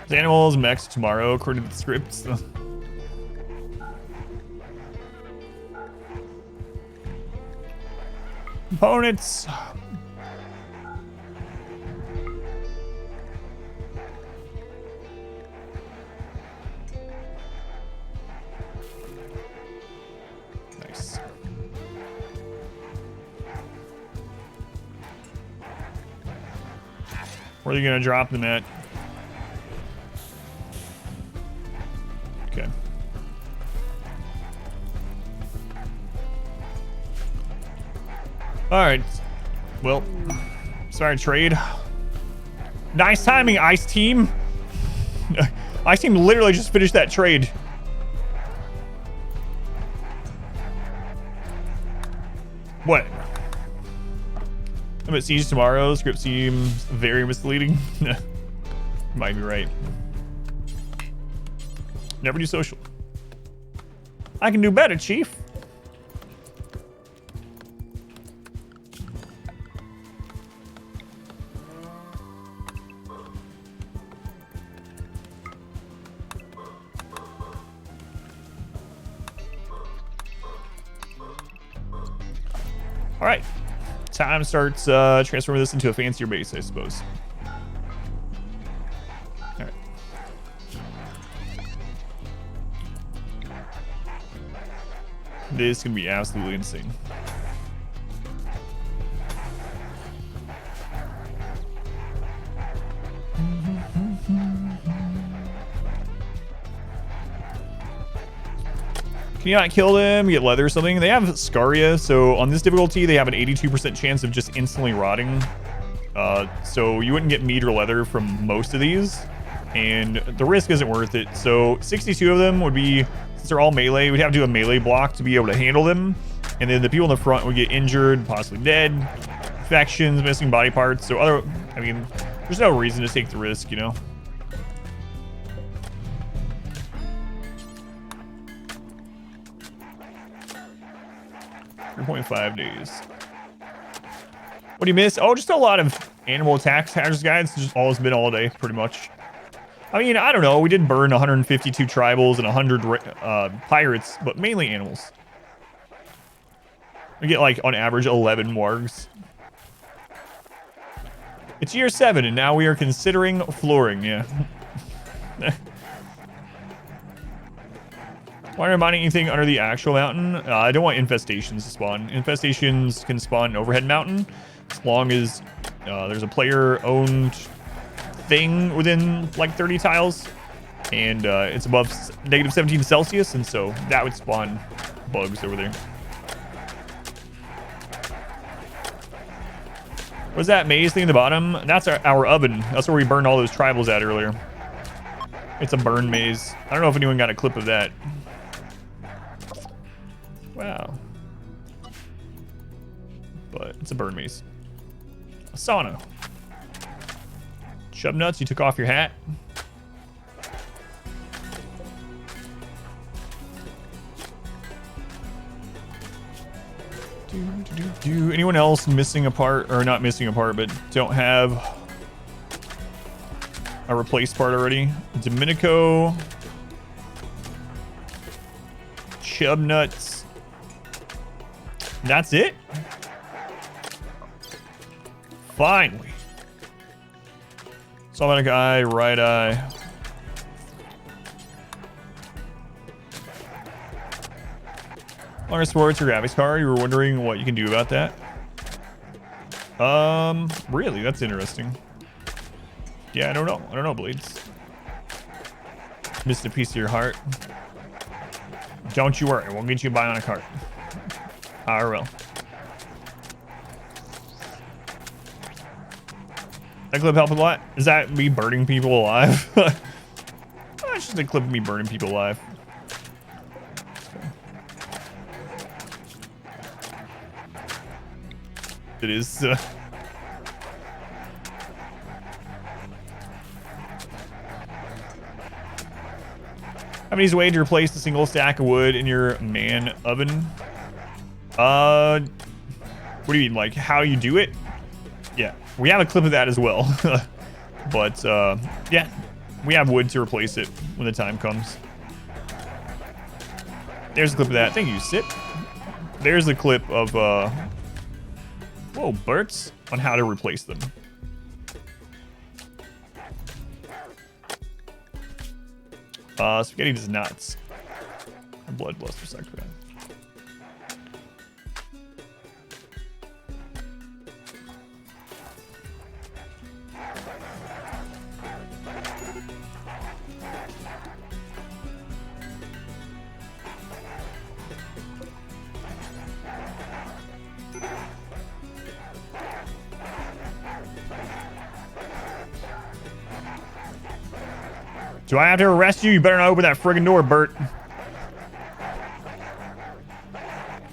The animals mechs tomorrow according to the scripts. Components. Nice. Where are you gonna drop them at? Okay. All right. Well, sorry, trade. Nice timing, Ice Team. Ice Team literally just finished that trade. What? I'm at Siege tomorrow. Script seems very misleading. Might be right. Never do social. I can do better, Chief. All right. Time starts transforming this into a fancier base, I suppose. All right. This is gonna be absolutely insane. Can you not kill them? Get leather or something? They have Scaria, so on this difficulty, they have an 82% chance of just instantly rotting. So you wouldn't get meat or leather from most of these, and the risk isn't worth it. So 62 of them would be, since they're all melee, we'd have to do a melee block to be able to handle them, and then the people in the front would get injured, possibly dead, infections, missing body parts. So I mean, there's no reason to take the risk, you know? 3.5 days. What do you miss? Oh, just a lot of animal attacks, hazards guides. Just all it's been all day, pretty much. I mean, I don't know. We did burn 152 tribals and 100 pirates, but mainly animals. We get like on average 11 wargs. It's year 7 and now we are considering flooring, yeah. Why am I mining anything under the actual mountain? I don't want infestations to spawn. Infestations can spawn an overhead mountain as long as there's a player-owned thing within like 30 tiles and it's above -17 Celsius, and so that would spawn bugs over there. What's that maze thing at the bottom? That's our oven. That's where we burned all those tribals at earlier. It's a burn maze. I don't know if anyone got a clip of that. Wow. But it's a burn maze. A sauna. Chubnuts, you took off your hat. Anyone else missing a part, or not missing a part, but don't have a replaced part already? Domenico. Chubnuts. That's it? Finally. Sonic eye, right eye. Honor sports or graphics card. You were wondering what you can do about that? Really? That's interesting. Yeah, I don't know. I don't know, Blades. Missed a piece of your heart. Don't you worry. We'll get you a Bionic heart. IRL. That clip helped a lot. Is that me burning people alive? It's just a clip of me burning people alive. It is. How many is the way to replace a single stack of wood in your man oven? What do you mean? Like how you do it? Yeah, we have a clip of that as well. But yeah, we have wood to replace it when the time comes. There's a clip of that. Thank you, Sip. There's a clip of whoa, Berts, on how to replace them. Spaghetti does not. Bloodluster sucks for that. Do I have to arrest you? You better not open that friggin' door, Bert.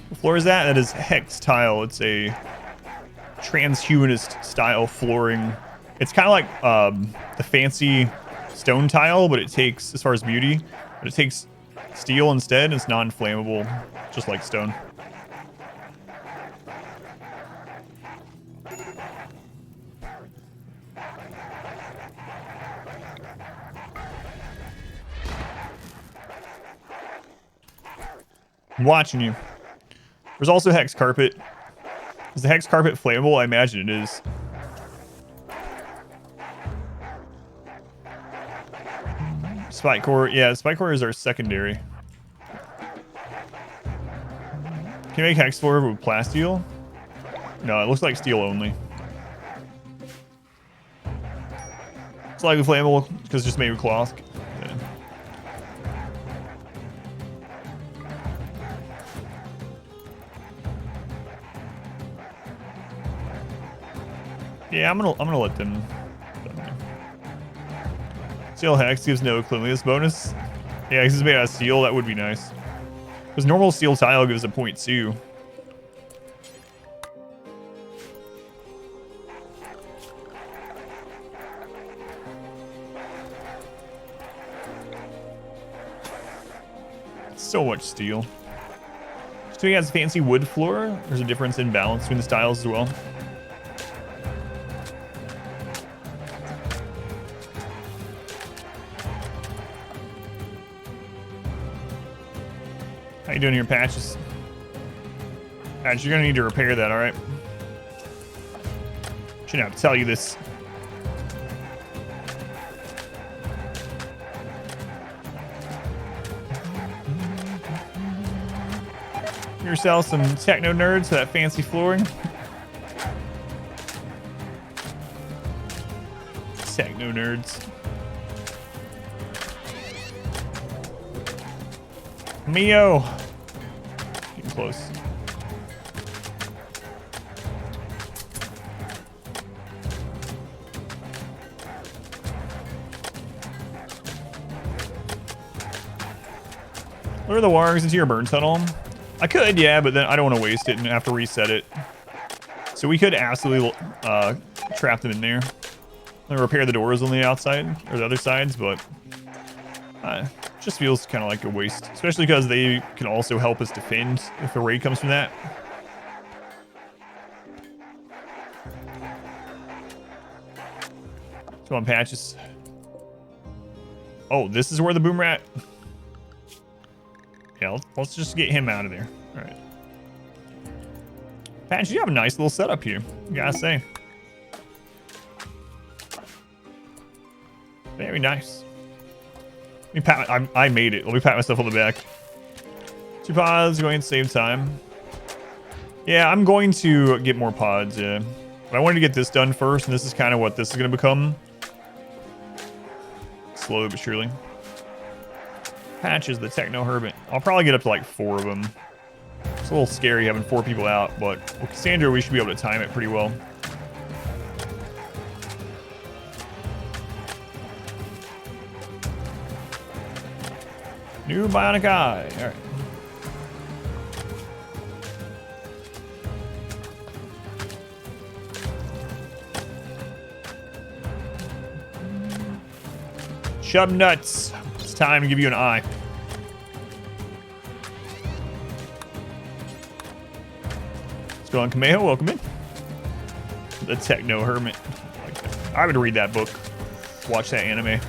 What floor is that? That is hex tile. It's a transhumanist style flooring. It's kind of like the fancy stone tile, but it takes, as far as beauty, but it takes steel instead. It's non-flammable, just like stone. I'm watching you. There's also hex carpet. Is the hex carpet flammable? I imagine it is. Spike core. Yeah, spike core is our secondary. Can you make hex floor with plasteel? No, it looks like steel only. It's likely flammable because it's just made with cloth. Yeah, I'm gonna let them. Steel hex gives no cleanliness bonus. Yeah, because it's made out of steel. That would be nice. Because normal steel tile gives a 0.2. So much steel. So he has a fancy wood floor. There's a difference in balance between the styles as well. doing here, Patches? Patch, you're gonna need to repair that, all right? Shouldn't have to tell you this. Yourself some techno nerds for that fancy flooring. Techno nerds. Mio. Getting close. Lure the wargs into your burn tunnel. I could, yeah, but then I don't want to waste it and have to reset it. So we could absolutely trap them in there. And repair the doors on the outside or the other sides, but just feels kind of like a waste, especially because they can also help us defend if a raid comes from that. Come on, Patches. Oh, this is where the boom rat. Yeah, let's just get him out of there. All right. Patches, you have a nice little setup here, you gotta say. Very nice. Let me pat. I made it. Let me pat myself on the back. 2 pods going at the same time. Yeah, I'm going to get more pods. Yeah, but I wanted to get this done first, and this is kind of what this is going to become. Slowly but surely. Patches the techno hermit. I'll probably get up to like 4 of them. It's a little scary having 4 people out, but with Cassandra, we should be able to time it pretty well. New bionic eye. All right. Chubnuts. It's time to give you an eye. What's going on, Kameho? Welcome in. The Techno Hermit. I like that. I would read that book. Watch that anime.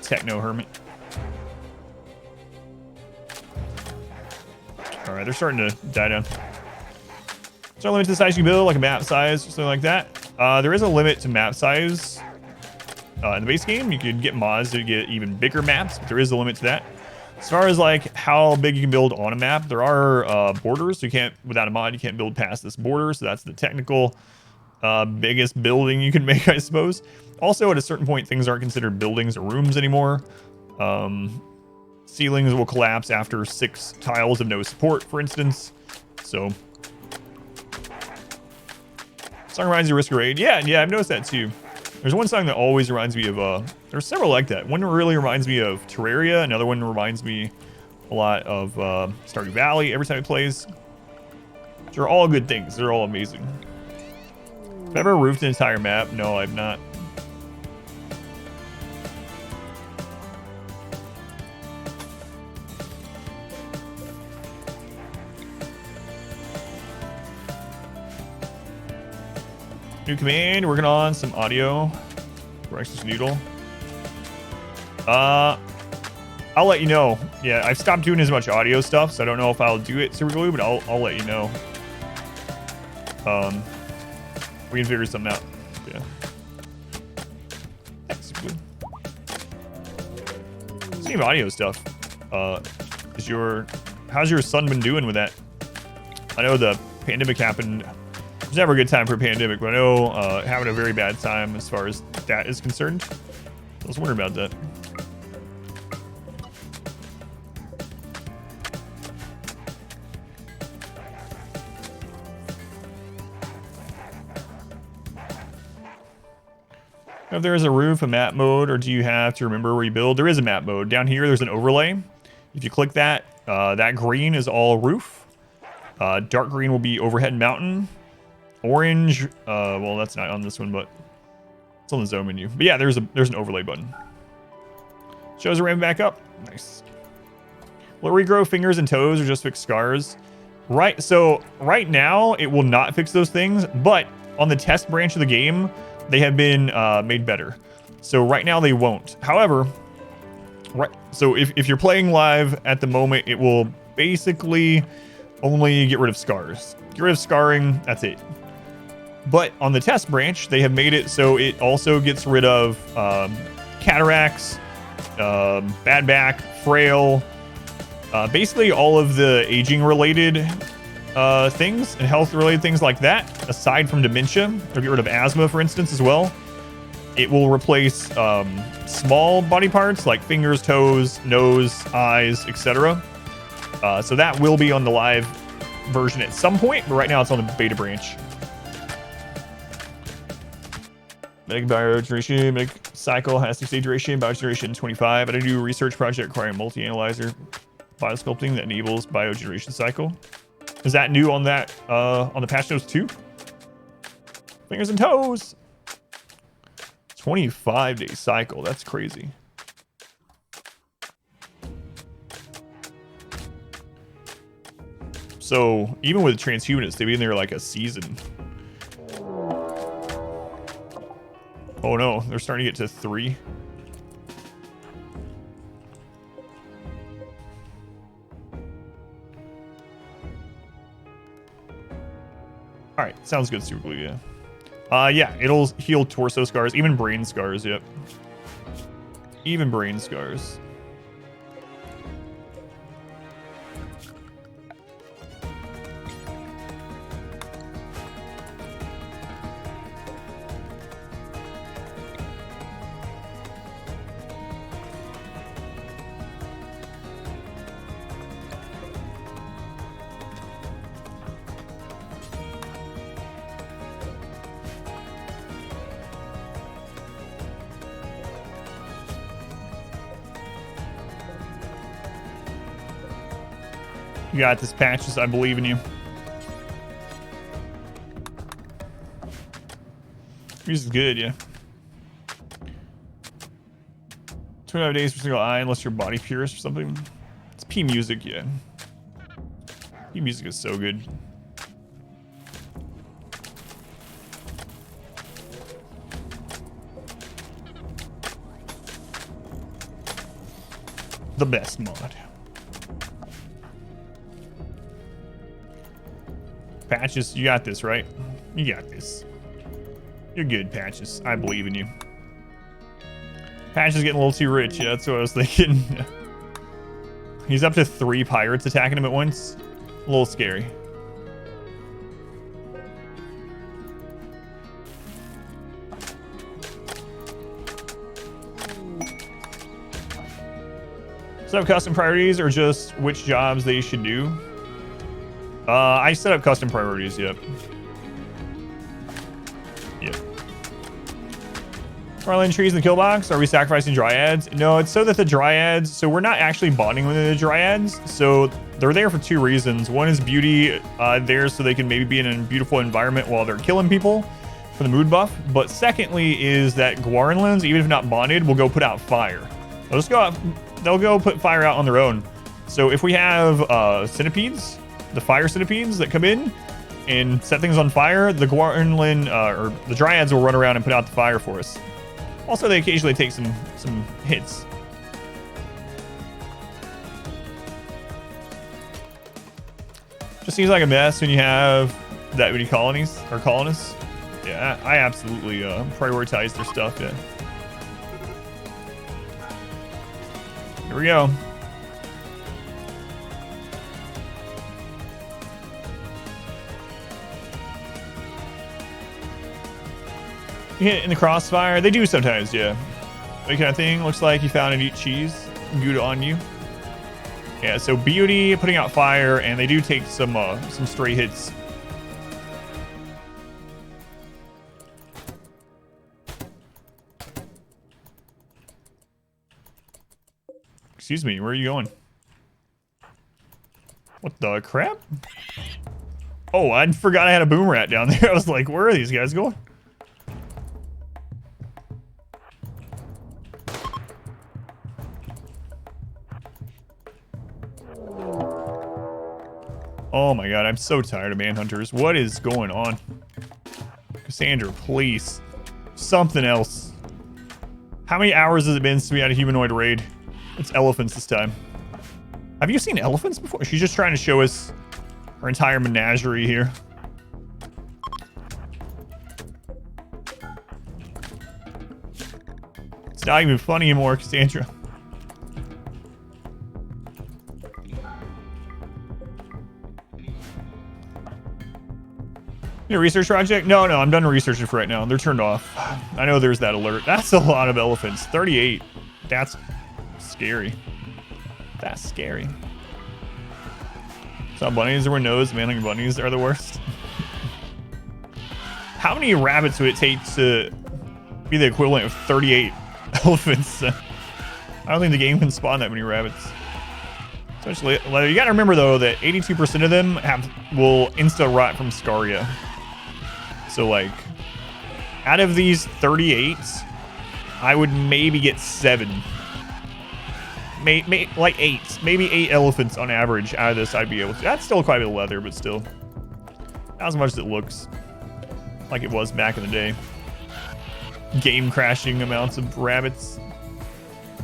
Techno Hermit. All right, they're starting to die down. Is there a limit to the size you can build, like a map size or something like that? There is a limit to map size. In the base game, you could get mods to get even bigger maps, but there is a limit to that. As far as like how big you can build on a map, there are borders. So you can't, without a mod, you can't build past this border. So that's the technical biggest building you can make, I suppose. Also, at a certain point, things aren't considered buildings or rooms anymore. Ceilings will collapse after 6 tiles of no support, for instance. So, song reminds you of Risk of Raid. Yeah, I've noticed that too. There's one song that always reminds me of, there's several like that. One really reminds me of Terraria. Another one reminds me a lot of Stardew Valley every time it plays. They're all good things. They're all amazing. Have I ever roofed an entire map? No, I've not. New command, working on some audio. Rexus Noodle. I'll let you know. Yeah, I've stopped doing as much audio stuff, so I don't know if I'll do it super glue, but I'll let you know. We can figure something out. Yeah. Super glue. Speaking of audio stuff, how's your son been doing with that? I know the pandemic happened. It's never a good time for a pandemic, but I know having a very bad time as far as that is concerned. I was wondering about that. If there is a roof, a map mode, or do you have to remember where you build? There is a map mode. Down here, there's an overlay. If you click that, that green is all roof. Dark green will be overhead mountain. Orange, well, that's not on this one, but it's on the zone menu. But yeah, there's an overlay button. Shows a ramp back up. Nice. Will it regrow fingers and toes or just fix scars? Right. So right now it will not fix those things, but on the test branch of the game, they have been made better. So right now they won't. However, right. So if you're playing live at the moment, it will basically only get rid of scars. Get rid of scarring, that's it. But on the test branch, they have made it so it also gets rid of cataracts, bad back, frail, basically all of the aging related things and health related things like that, aside from dementia. Or get rid of asthma, for instance, as well. It will replace small body parts like fingers, toes, nose, eyes, etc. So that will be on the live version at some point, but right now it's on the beta branch. Meg biogeneration, Meg cycle has 6 stage duration, biogeneration 25. I do a research project requiring multi-analyzer biosculpting that enables biogeneration cycle. Is that new on that on the patch notes too? Fingers and toes. 25-day cycle. That's crazy. So even with transhumanists, they've been there like a season. Oh no, they're starting to get to 3. All right, sounds good, Super Glue, yeah. Yeah, it'll heal torso scars, even brain scars, yep. Even brain scars. You got this, Patches. I believe in you. This is good, yeah. 25 days for single eye unless your body pierced or something. It's P music, yeah. P music is so good. The best mod. Patches, you got this, right? You got this. You're good, Patches. I believe in you. Patches getting a little too rich. Yeah, that's what I was thinking. He's up to 3 pirates attacking him at once. A little scary. Set up custom priorities or just which jobs they should do? I set up custom priorities, yep. Yep. Farland trees in the kill box. Are we sacrificing dryads? No, it's so that the dryads, so we're not actually bonding with the dryads. So they're there for 2 reasons. One is beauty, there so they can maybe be in a beautiful environment while they're killing people for the mood buff. But secondly is that Gwarnlands, even if not bonded, will go put out fire. They'll go put fire out on their own. So if we have centipedes, the fire centipedes that come in and set things on fire, the Gwarnland or the dryads will run around and put out the fire for us. Also, they occasionally take some hits. Just seems like a mess when you have that many colonies or colonists. Yeah, I absolutely prioritize their stuff. Yeah. Here we go. You hit in the crossfire. They do sometimes, yeah. What kind of thing? Looks like you found and eat cheese. Good on you. Yeah, so beauty, putting out fire, and they do take some stray hits. Excuse me, where are you going? What the crap? Oh, I forgot I had a boom rat down there. I was like, where are these guys going? Oh my god, I'm so tired of manhunters. What is going on? Cassandra, please. Something else. How many hours has it been since we had a humanoid raid? It's elephants this time. Have you seen elephants before? She's just trying to show us her entire menagerie here. It's not even funny anymore, Cassandra. Your research project? No, I'm done researching for right now. They're turned off. I know there's that alert. That's a lot of elephants. 38. That's scary. That's scary. So bunnies are windows. Manling bunnies are the worst. How many rabbits would it take to be the equivalent of 38 elephants? I don't think the game can spawn that many rabbits. Especially, well, you gotta remember though that 82% of them will insta rot from scaria. So like, out of these 38, I would maybe get 7. Like 8. Maybe 8 elephants on average out of this I'd be able to. That's still quite a bit of leather, but still. Not as much as it looks like it was back in the day. Game crashing amounts of rabbits.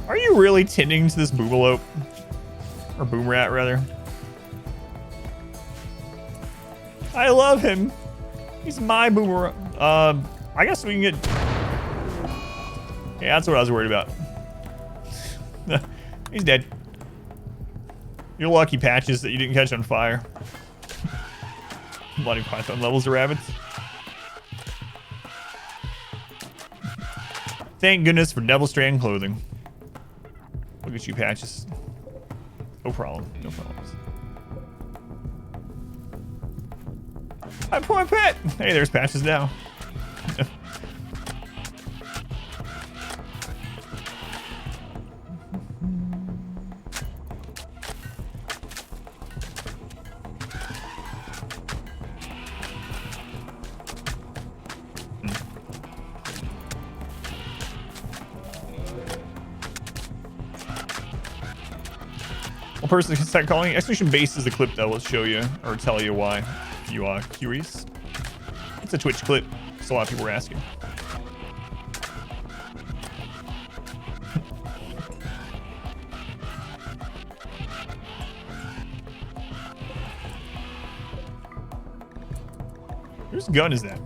Are you really tending to this boomalope? Or boom rat, rather. I love him. He's my boomer. I guess we can get... Yeah, that's what I was worried about. He's dead. You're lucky, Patches, that you didn't catch on fire. Bloody python levels of rabbits. Thank goodness for Devil Strand clothing. Look at you, Patches. No problem. No problems. My poor pet. Hey, there's Patches now. Person can start calling. Exclamation base is the clip that will show you or tell you why if you are curious. It's a Twitch clip, so a lot of people were asking. Whose gun is that?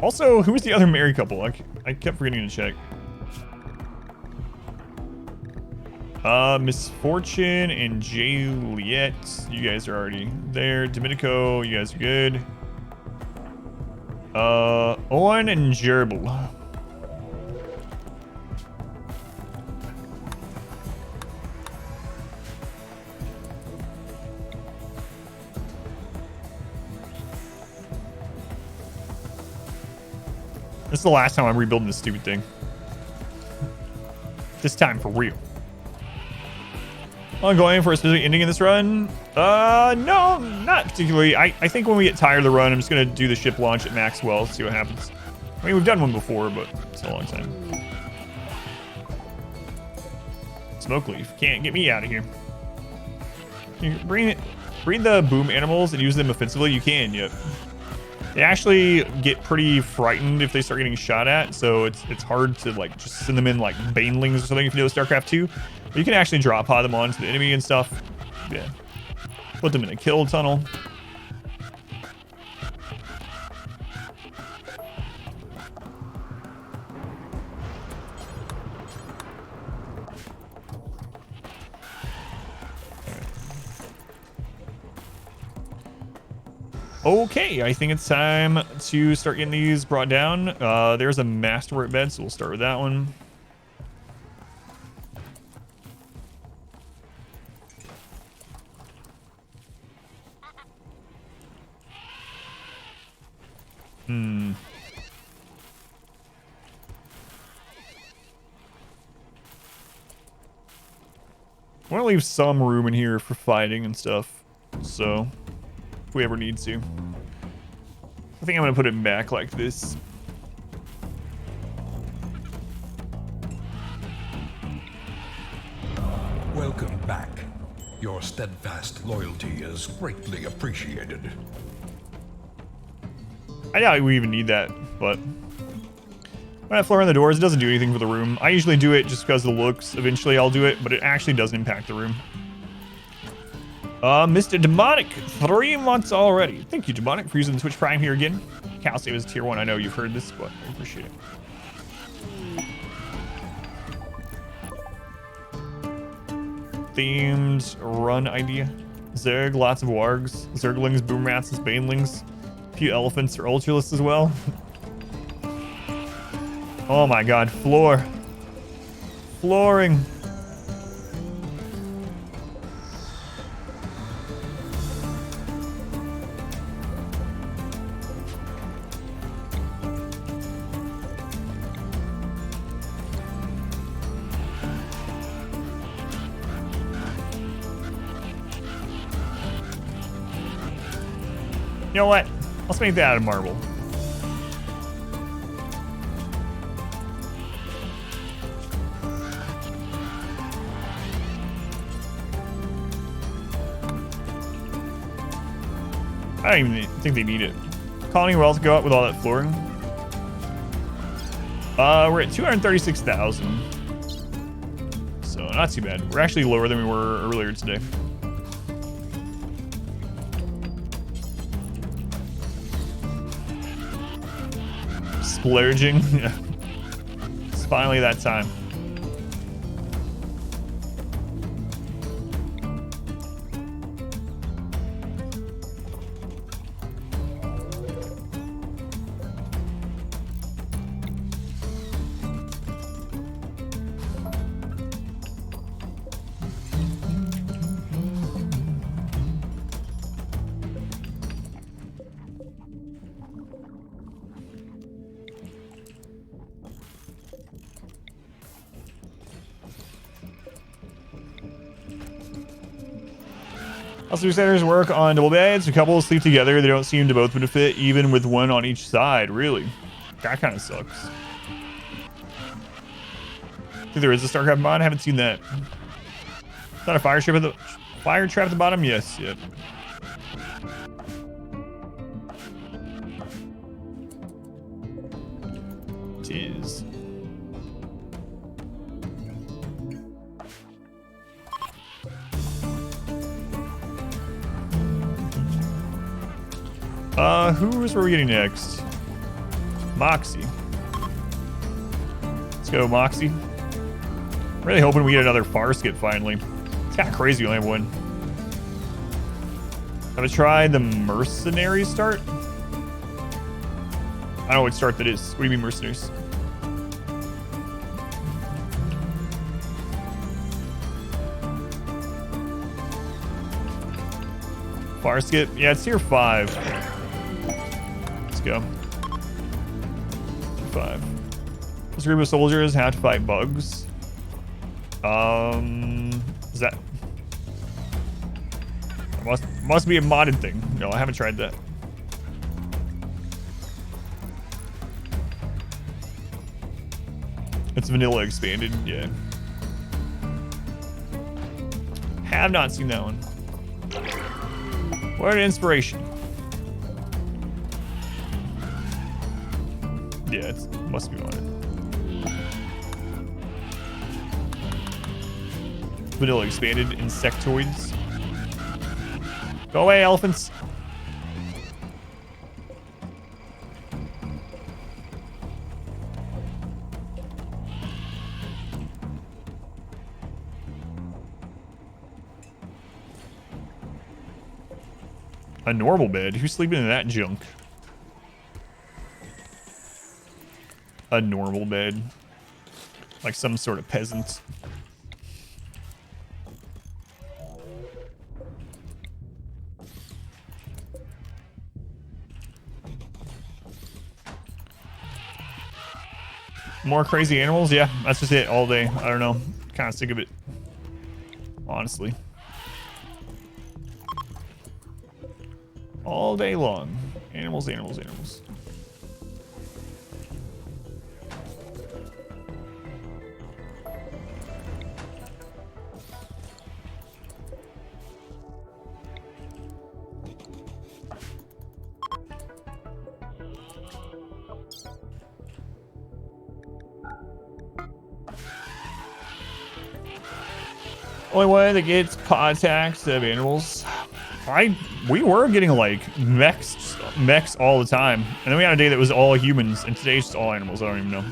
Also, who was the other married couple? I kept forgetting to check. Misfortune and Juliet, you guys are already there. Domenico, you guys are good. Owen and Gerbil. This is the last time I'm rebuilding this stupid thing. This time for real. Ongoing for a specific ending in this run? No, not particularly. I think when we get tired of the run, I'm just going to do the ship launch at Maxwell, see what happens. I mean, we've done one before, but it's a long time. Smoke leaf. Can't get me out of here. You breed the boom animals and use them offensively? You can, yep. They actually get pretty frightened if they start getting shot at, so it's hard to like just send them in like banelings or something if you know StarCraft 2. But you can actually drop pod them onto the enemy and stuff. Yeah. Put them in a kill tunnel. Okay, I think it's time to start getting these brought down. There's a masterwork bed, so we'll start with that one. I want to leave some room in here for fighting and stuff, so if we ever need to. I think I'm going to put it back like this. Welcome back. Your steadfast loyalty is greatly appreciated. I doubt we even need that, but When I floor in the doors, it doesn't do anything for the room. I usually do it just because of the looks. Eventually I'll do it, but it actually doesn't impact the room. Mr. Demonic, 3 months already. Thank you, Demonic, for using the Twitch Prime here again. Cal save is tier 1. I know you've heard this, but I appreciate it. Themed run idea. Zerg, lots of wargs. Zerglings, boom rats, and banelings. A few elephants or ultralists as well. Oh my god, floor. Flooring. You know what? Let's make that out of marble. I don't even think they need it. Colony wealth go up with all that flooring. We're at 236,000. So not too bad. We're actually lower than we were earlier today. Splurging. It's finally that time. Also, centers work on double beds. A couple sleep together. They don't seem to both benefit, even with one on each side. Really, that kind of sucks. I think there is a StarCraft mod. I haven't seen that. Is that a fire trap at the bottom? Yes. Yep. It is. Who's we getting next? Moxie. Let's go, Moxie. Really hoping we get another far skip finally. It's kind of crazy we only have one. Have I tried the mercenary start? I don't know what start that is. What do you mean mercenaries? Far skip? Yeah, it's tier 5. Let's go. 5. This group of soldiers have to fight bugs. Is that must be a modded thing? No, I haven't tried that. It's vanilla expanded, yeah. Have not seen that one. What an inspiration. Yeah, it must be modded. Vanilla expanded insectoids. Go away, elephants. A normal bed? Who's sleeping in that junk? A normal bed. Like some sort of peasant. More crazy animals? Yeah, that's just it all day. I don't know. Kind of sick of it. Honestly. All day long. Animals, animals, animals. Only way that gets contacts of animals. We were getting like mechs all the time, and then we had a day that was all humans, and today's just all animals. I don't even know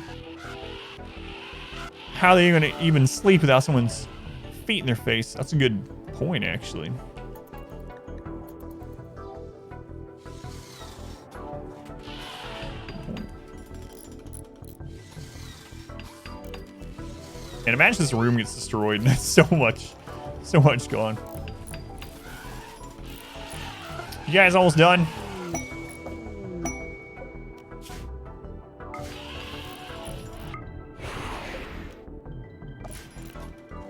how are they gonna even sleep without someone's feet in their face. That's a good point, actually. And imagine this room gets destroyed. That's so much gone. You guys almost done?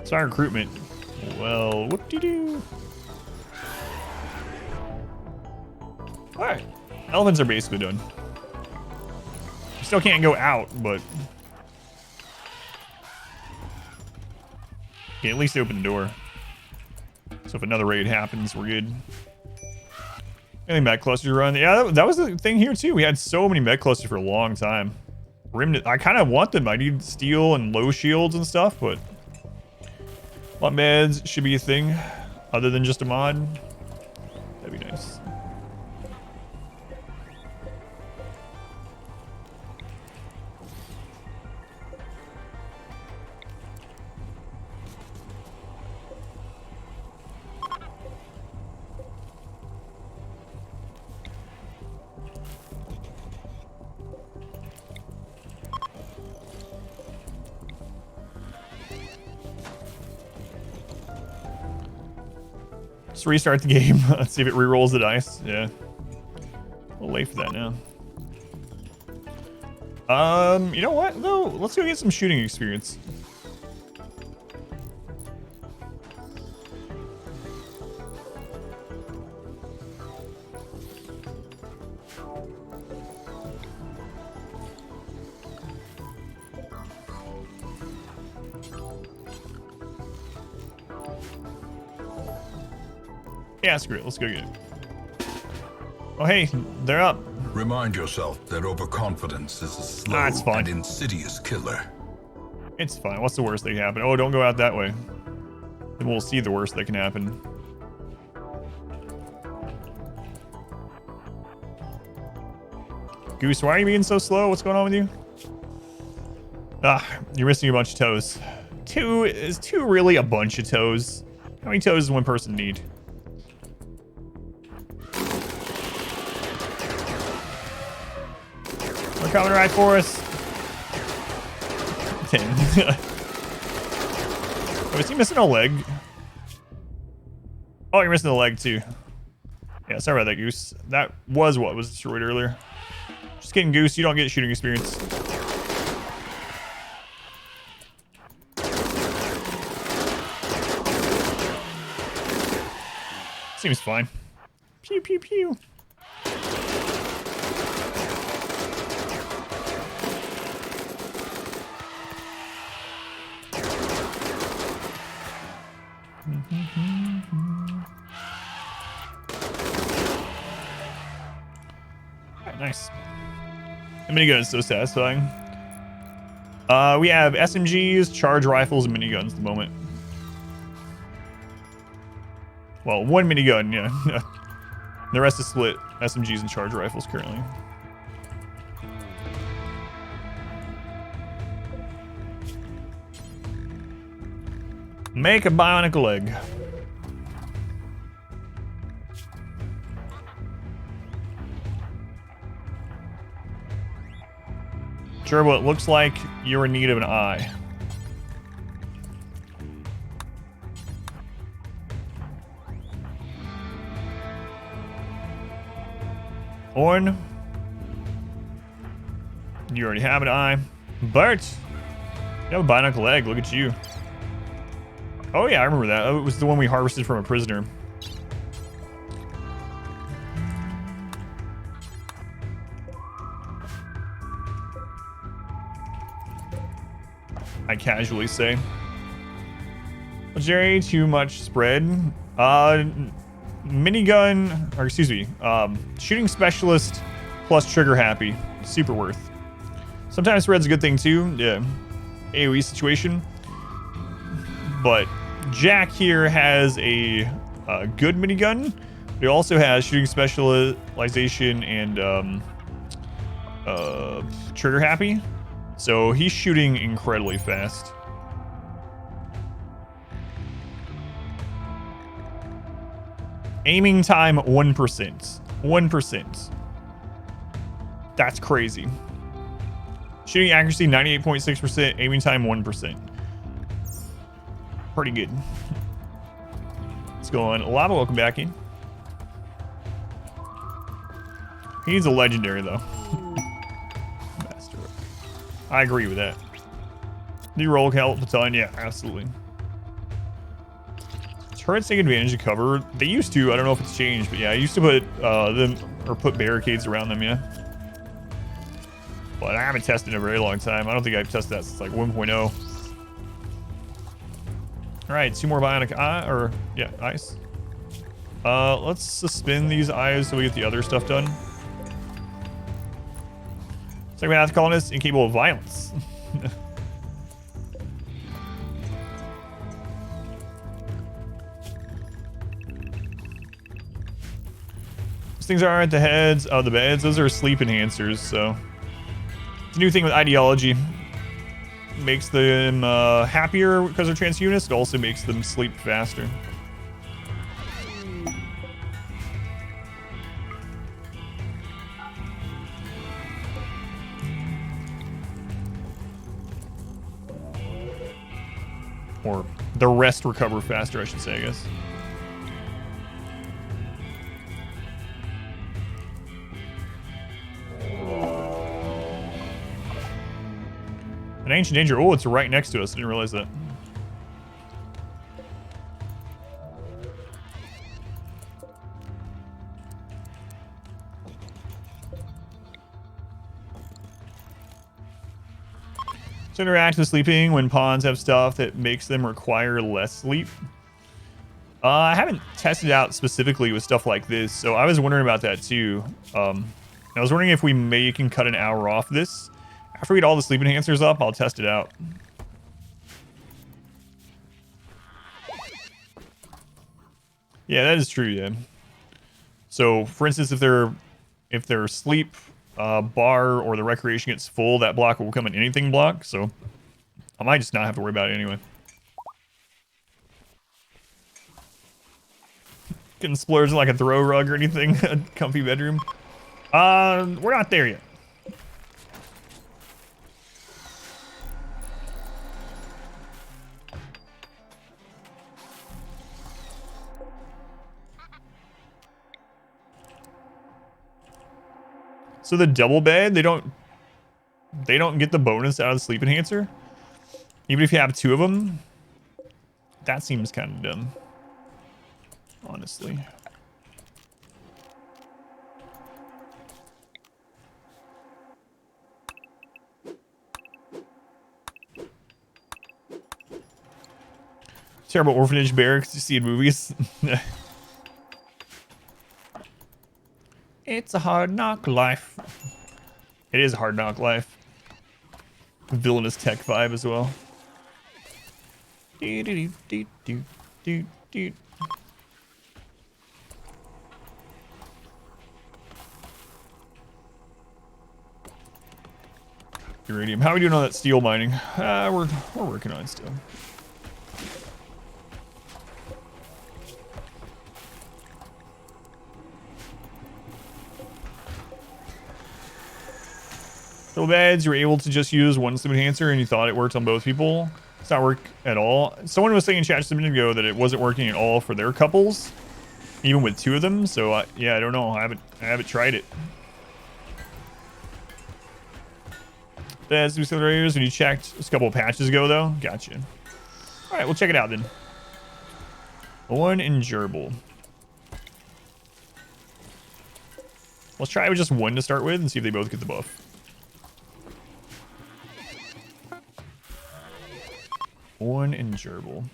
Sorry, recruitment. Well, whoop-de-doo. Alright. Elephants are basically done. You still can't go out, but... Okay, at least open the door. So if another raid happens, we're good. Anything mech clusters run? Yeah, that was the thing here too. We had so many mech clusters for a long time. I kind of want them. I need steel and low shields and stuff, but... Lot meds should be a thing, other than just a mod. That'd be nice. Just restart the game. Let's see if it re-rolls the dice. Yeah. A little late for that now. You know what though? Let's go get some shooting experience. Yeah, screw it. Let's go get it. Oh, hey, they're up. Remind yourself that overconfidence is a slow it's fine. and insidious killer. It's fine. What's the worst that can happen? Oh, don't go out that way. Then we'll see the worst that can happen. Goose, why are you being so slow? What's going on with you? Ah, you're missing a bunch of toes. Is two really a bunch of toes? How many toes does one person need? They're coming right for us. 10. Oh, is he missing a leg? Oh, you're missing a leg too. Yeah, sorry about that, Goose. That was what was destroyed earlier. Just kidding, Goose. You don't get shooting experience. Seems fine. Pew, pew, pew. Alright, nice. The minigun is so satisfying. We have SMGs, charge rifles, and miniguns at the moment. Well, one minigun, yeah. The rest is split SMGs and charge rifles currently. Make a bionic leg. Gerbo, it looks like you're in need of an eye. Orn, you already have an eye. Bart, you have a bionic leg. Look at you. Oh yeah, I remember that. It was the one we harvested from a prisoner. I casually say. Jerry, too much spread. Minigun, or excuse me, shooting specialist plus trigger happy. Super worth. Sometimes spread's a good thing too. Yeah. AoE situation. But Jack here has a good minigun. He also has shooting specialization and trigger happy. So he's shooting incredibly fast. Aiming time 1%. 1%. That's crazy. Shooting accuracy 98.6%, aiming time 1%. Pretty good. Let's go on. Lava, welcome back in. He needs a legendary though. Master. I agree with that. The roll count a ton, yeah, absolutely. Turrets take advantage of cover. They used to. I don't know if it's changed, but yeah, I used to put them or put barricades around them. Yeah, but I haven't tested in a very long time. I don't think I've tested that since like 1.0. All right, 2 more bionic eye or yeah, ice. Let's suspend these eyes so we get the other stuff done. Psychopath colonist incapable of violence. Things aren't the heads of the beds. Those are sleep enhancers, so it's a new thing with ideology. Makes them happier because they're transhumanist. It also makes them sleep faster. Or the rest recover faster, I should say, I guess. An ancient danger. Oh, it's right next to us. I didn't realize that. So interact with sleeping when pawns have stuff that makes them require less sleep. I haven't tested out specifically with stuff like this, so I was wondering about that too. I was wondering if we can cut an hour off this. After we get all the sleep enhancers up, I'll test it out. Yeah, that is true, yeah. So, for instance, if their sleep bar or the recreation gets full, that block will become an anything block, so I might just not have to worry about it anyway. Getting splurged like a throw rug or anything, a comfy bedroom. We're not there yet. So the double bed, they don't get the bonus out of the sleep enhancer, even if you have 2 of them. That seems kind of dumb, honestly. Terrible orphanage barracks you see in movies. It's a hard knock life. It is a hard knock life. Villainous tech vibe as well. Uranium. How are we doing on that steel mining? We're working on it still. Double beds, you were able to just use one sleep enhancer and you thought it worked on both people. It's not work at all. Someone was saying in chat just a minute ago that it wasn't working at all for their couples, even with 2 of them. So yeah, I don't know. I haven't tried it. That's accelerators when you checked a couple of patches ago though. Gotcha. All right, we'll check it out then. One and gerbil. Let's try with just 1 to start with and see if they both get the buff. One and gerbil.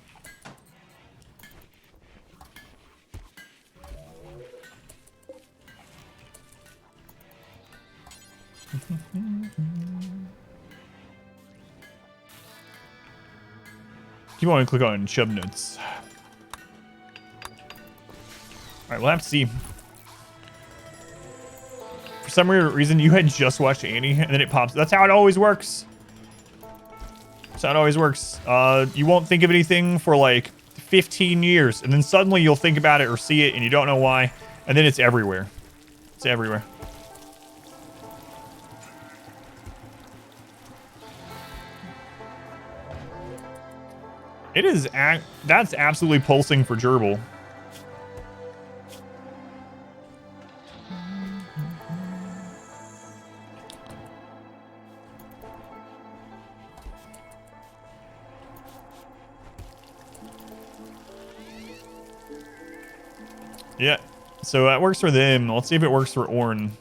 Keep on and click on Chubnuts. Alright, we'll have to see. For some weird reason, you had just watched Annie, and then it pops. That's how it always works. That's how it always works. You won't think of anything for like 15 years, and then suddenly you'll think about it or see it, and you don't know why, and then it's everywhere. It's everywhere. It is, that's absolutely pulsing for gerbil. Yeah, so that works for them. Let's see if it works for Orn.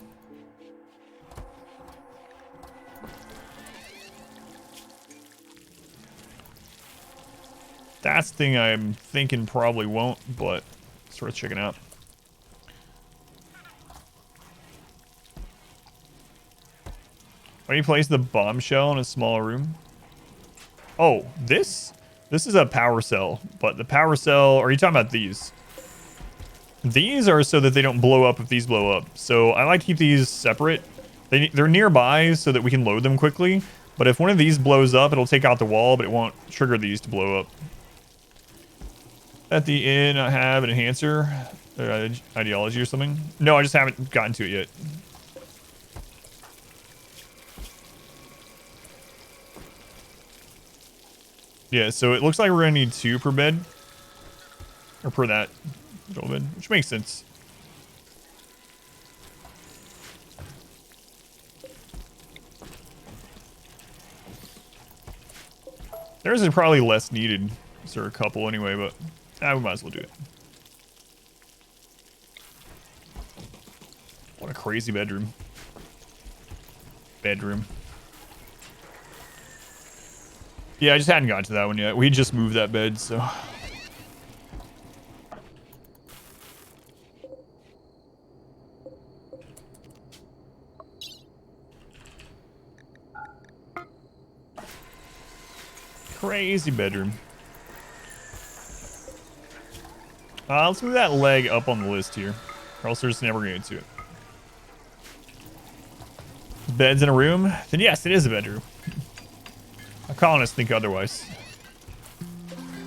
That's the thing I'm thinking probably won't, but it's worth checking out. Why do you place the bombshell in a small room? Oh, this? This is a power cell, but the power cell, are you talking about these? These are so that they don't blow up if these blow up. So I like to keep these separate. They're nearby so that we can load them quickly. But if one of these blows up, it'll take out the wall, but it won't trigger these to blow up. At the end, I have an enhancer, ideology or something. No, I just haven't gotten to it yet. Yeah, so it looks like we're gonna need 2 per bed, or per that bed, which makes sense. Theirs is probably less needed. There are a couple anyway, but we might as well do it. What a crazy bedroom. Yeah, I just hadn't gotten to that one yet. We just moved that bed, so. Crazy bedroom. Let's move that leg up on the list here, or else we're just never gonna get to it. Bed's in a room? Then yes, it is a bedroom. Our colonists think otherwise.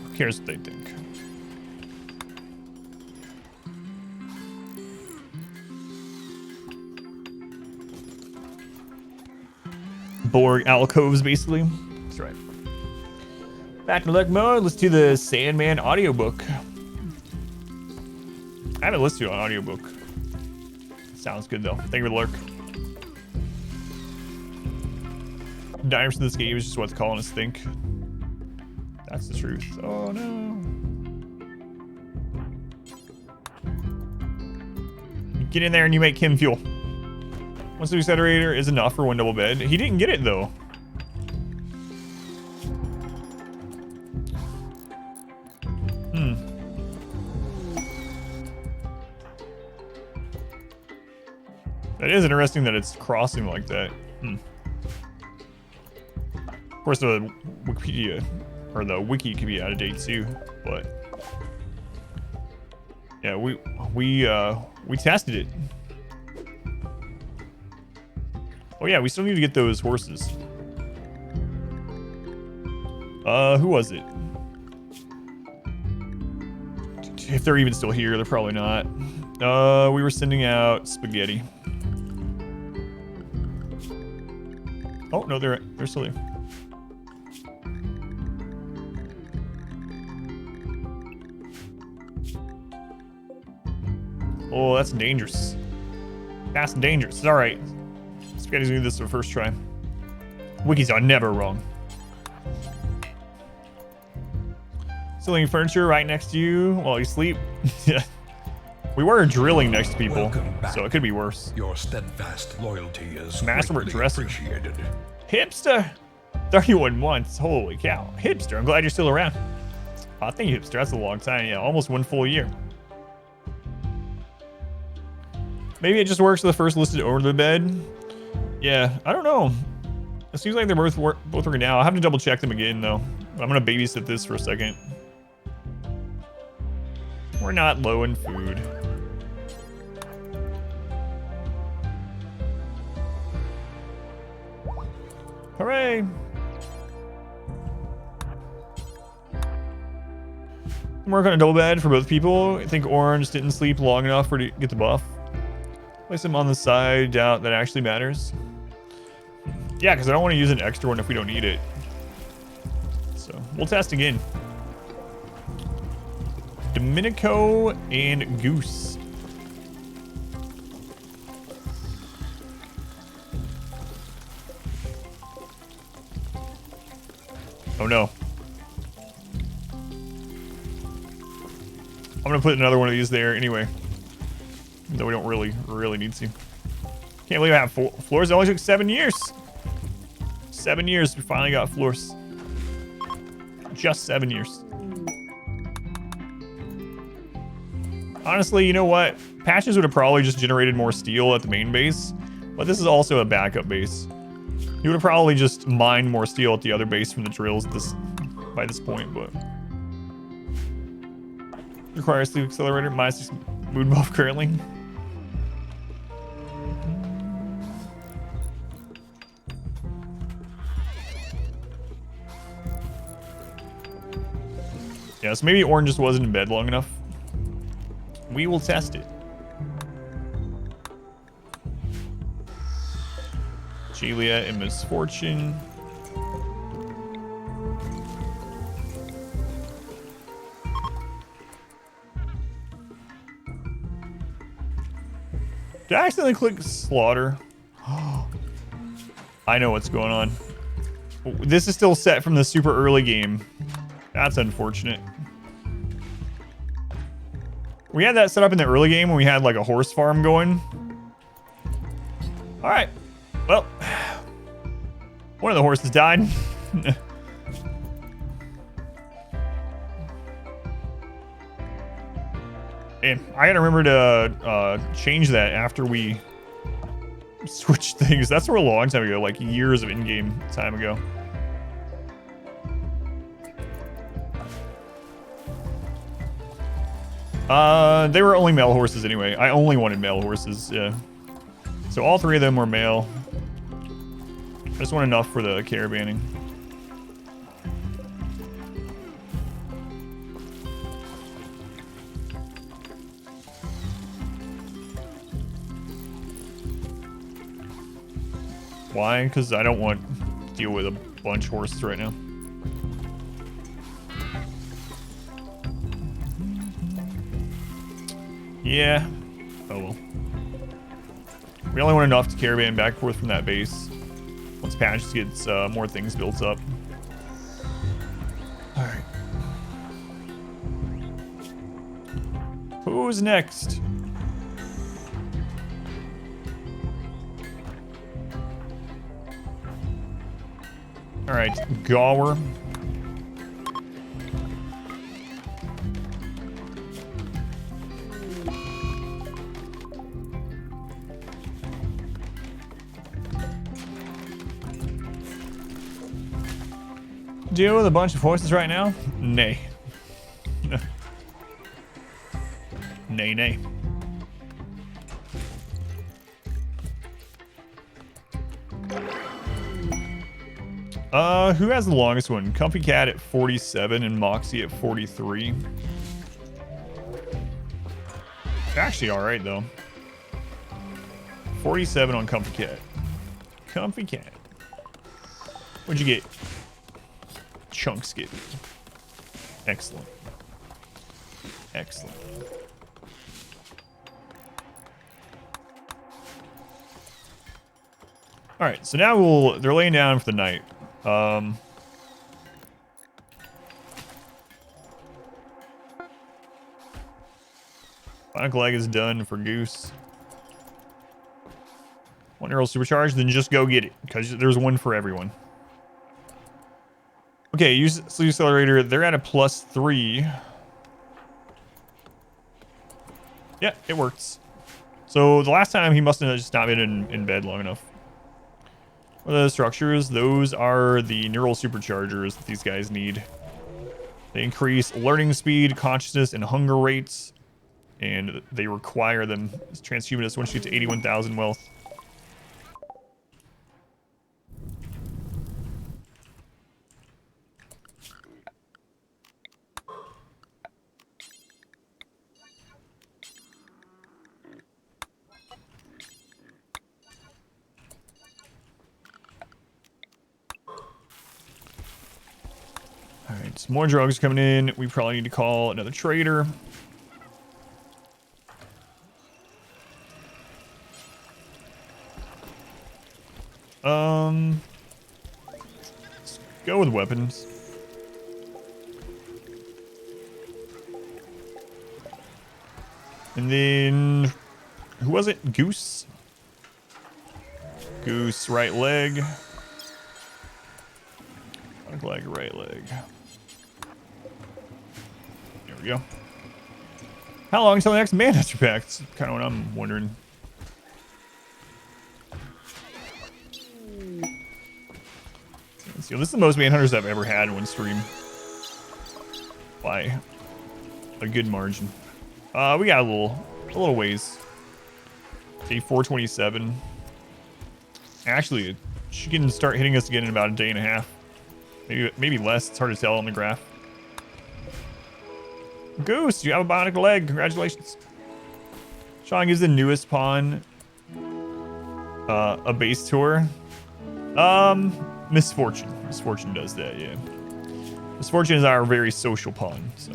Who cares what they think? Borg alcoves, basically. That's right. Back to luck mode. Let's do the Sandman audiobook. I haven't listened to an audiobook. Sounds good though. Thank you for the lurk. Diners in this game is just what the colonists think. That's the truth. Oh no. You get in there and you make Kim fuel. One sleep accelerator is enough for 1 double bed. He didn't get it though. That is interesting that it's crossing like that. Of course, the Wikipedia or the wiki could be out of date too, but yeah, we tested it. Oh yeah, we still need to get those horses. Who was it? If they're even still here, they're probably not. We were sending out spaghetti. Oh no, they're still there. Oh, that's dangerous. That's dangerous. It's all right. Spaghetti's gonna do this for first try. Wikis are never wrong. Stealing furniture right next to you while you sleep. Yeah. We were drilling next to people, so it could be worse. Your steadfast loyalty is Masterwork dressing. appreciated. Hipster! 31 months. Holy cow. Hipster, I'm glad you're still around. I think Hipster, that's a long time. Yeah, almost 1 full year. Maybe it just works for the first listed over the bed. Yeah, I don't know. It seems like they're both working now. I'll have to double check them again though. I'm gonna babysit this for a second. We're not low in food. Hooray! Work on a double bed for both people. I think Orange didn't sleep long enough for to get the buff. Place him on the side. Doubt that actually matters. Yeah, because I don't want to use an extra one if we don't need it. So we'll test again. Domenico and Goose. Oh no. I'm gonna put another one of these there anyway. Though we don't really need to. Can't believe I have floors. It only took 7 years. 7 years, we finally got floors. Just 7 years. Honestly, you know what? Patches would have probably just generated more steel at the main base, but this is also a backup base. You would have probably just mined more steel at the other base from the drills by this point, but... Requires sleep accelerator, -6 mood buff currently. Yeah, so maybe Orange just wasn't in bed long enough. We will test it. Julia and Misfortune. Did I accidentally click slaughter? I know what's going on. This is still set from the super early game. That's unfortunate. We had that set up in the early game when we had like a horse farm going. All right. Well, one of the horses died. And I gotta remember to change that after we switched things. That's a long time ago, like years of in-game time ago. They were only male horses anyway. I only wanted male horses, yeah. So all 3 of them were male. I just want enough for the caravanning. Why? Because I don't want to deal with a bunch of horses right now. Yeah. Oh well. We only want enough to caravan back and forth from that base. Once Patches gets more things built up. Alright. Who's next? Alright, Gower. Deal with a bunch of horses right now? Nay. Nay, nay. Who has the longest one? Comfy Cat at 47 and Moxie at 43. Actually, alright though. 47 on Comfy Cat. Comfy Cat. What'd you get? Chunks get. Excellent. Excellent. Alright, so now they're laying down for the night. Bionic leg is done for Goose. 1-year-old supercharged, then just go get it, because there's one for everyone. Okay, use sleep accelerator. They're at a +3. Yeah, it works. So the last time he must have just not been in bed long enough. What are the structures? Those are the neural superchargers that these guys need. They increase learning speed, consciousness, and hunger rates. And they require them as transhumanists once you get to 81,000 wealth. Alright, some more drugs coming in. We probably need to call another trader. Let's go with weapons. And then, who was it? Goose? Goose, right leg. Right leg, right leg. There we go. How long until the next Manhunter pack? That's kind of what I'm wondering. Let's see. This is the most Manhunters I've ever had in one stream. By a good margin. We got a little ways. Day 427. Actually, she can start hitting us again in about a day and a half. Maybe less. It's hard to tell on the graph. Goose, you have a bionic leg. Congratulations. Sean gives the newest pawn a base tour. Misfortune. Misfortune does that, yeah. Misfortune is our very social pawn, so.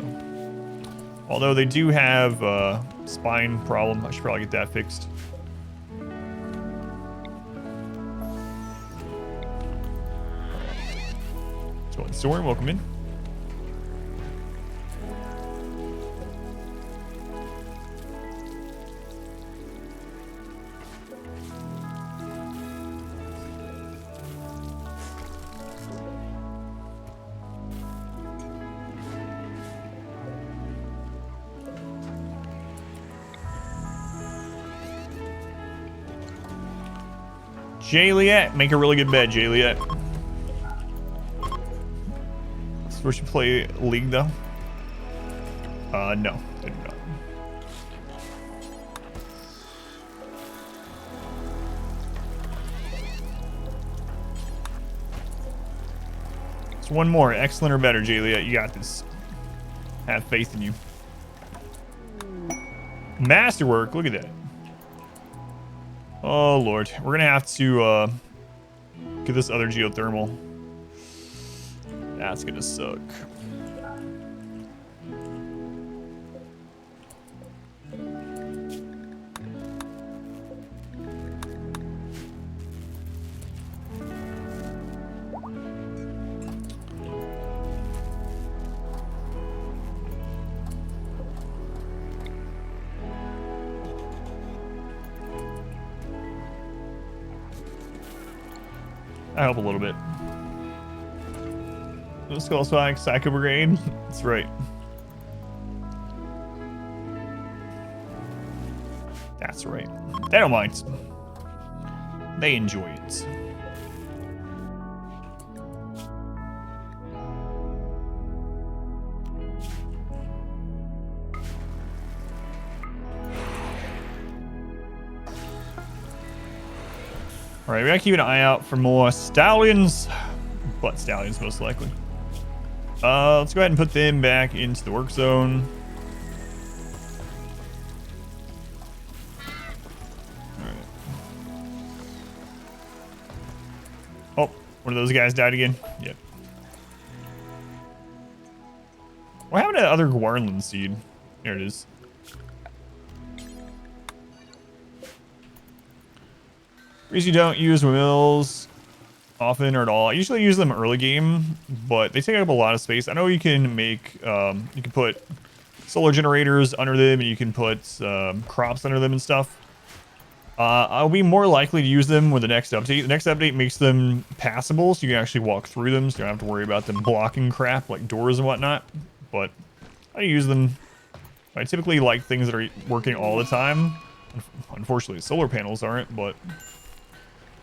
Although they do have a spine problem. I should probably get that fixed. Storm, welcome in. Jaliet, make a really good bed, Jaliet. We should play League though. No, I do not. It's one more, excellent or better, Jaliet. You got this. Have faith in you. Masterwork, look at that. Oh Lord, we're gonna have to get this other geothermal. That's gonna suck. I help a little bit. No Skull Spike, Psycho Brigade. That's right. That's right. They don't mind. They enjoy it. Alright, we gotta keep an eye out for more stallions. Butt stallions, most likely. Let's go ahead and put them back into the work zone. Alright. Oh, one of those guys died again. Yep. What happened to that other Gwarland seed? There it is. Reason you don't use mills often or at all. I usually use them early game, but they take up a lot of space. I know you can make, you can put solar generators under them, and you can put crops under them and stuff. I'll be more likely to use them with the next update. The next update makes them passable, so you can actually walk through them, so you don't have to worry about them blocking crap like doors and whatnot. But I use them. I typically like things that are working all the time. Unfortunately, solar panels aren't, but...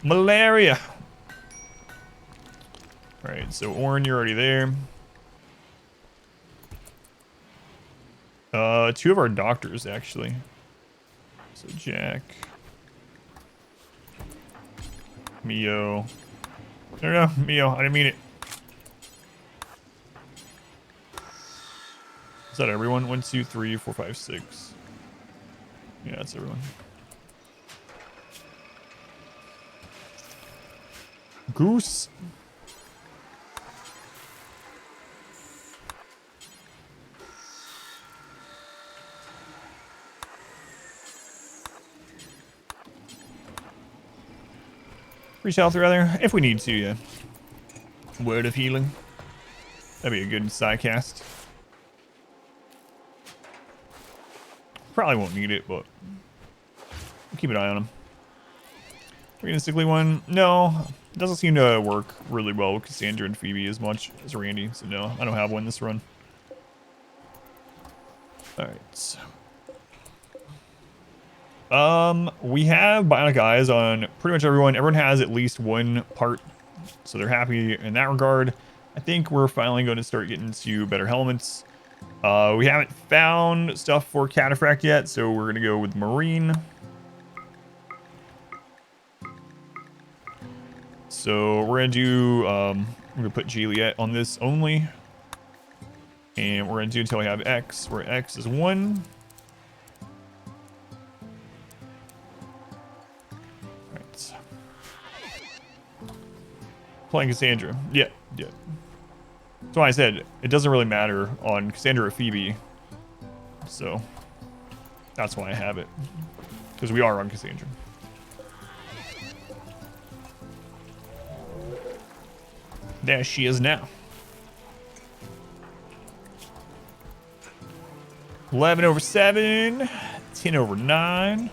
Malaria! All right, so Orin, you're already there. Two of our doctors, actually. So Jack. Mio. No, Mio, I didn't mean it. Is that everyone? 1, 2, 3, 4, 5, 6. Yeah, that's everyone. Goose. Reach out rather, if we need to, yeah. Word of healing. That'd be a good side cast. Probably won't need it, but we'll keep an eye on him. We're gonna sickly one. No, it doesn't seem to work really well with Cassandra and Phoebe as much as Randy, so no, I don't have one this run. Alright. We have bionic eyes on pretty much everyone. Everyone has at least one part, so they're happy in that regard. I think we're finally going to start getting to better helmets. We haven't found stuff for Cataphract yet, so we're going to go with Marine. So we're going to do, we're going to put Juliet on this only. And we're going to do until we have X, where X is 1. Right. Playing Cassandra. Yeah. That's why I said it doesn't really matter on Cassandra or Phoebe. So that's why I have it. Because we are on Cassandra. There she is now. 11/7, 10/9,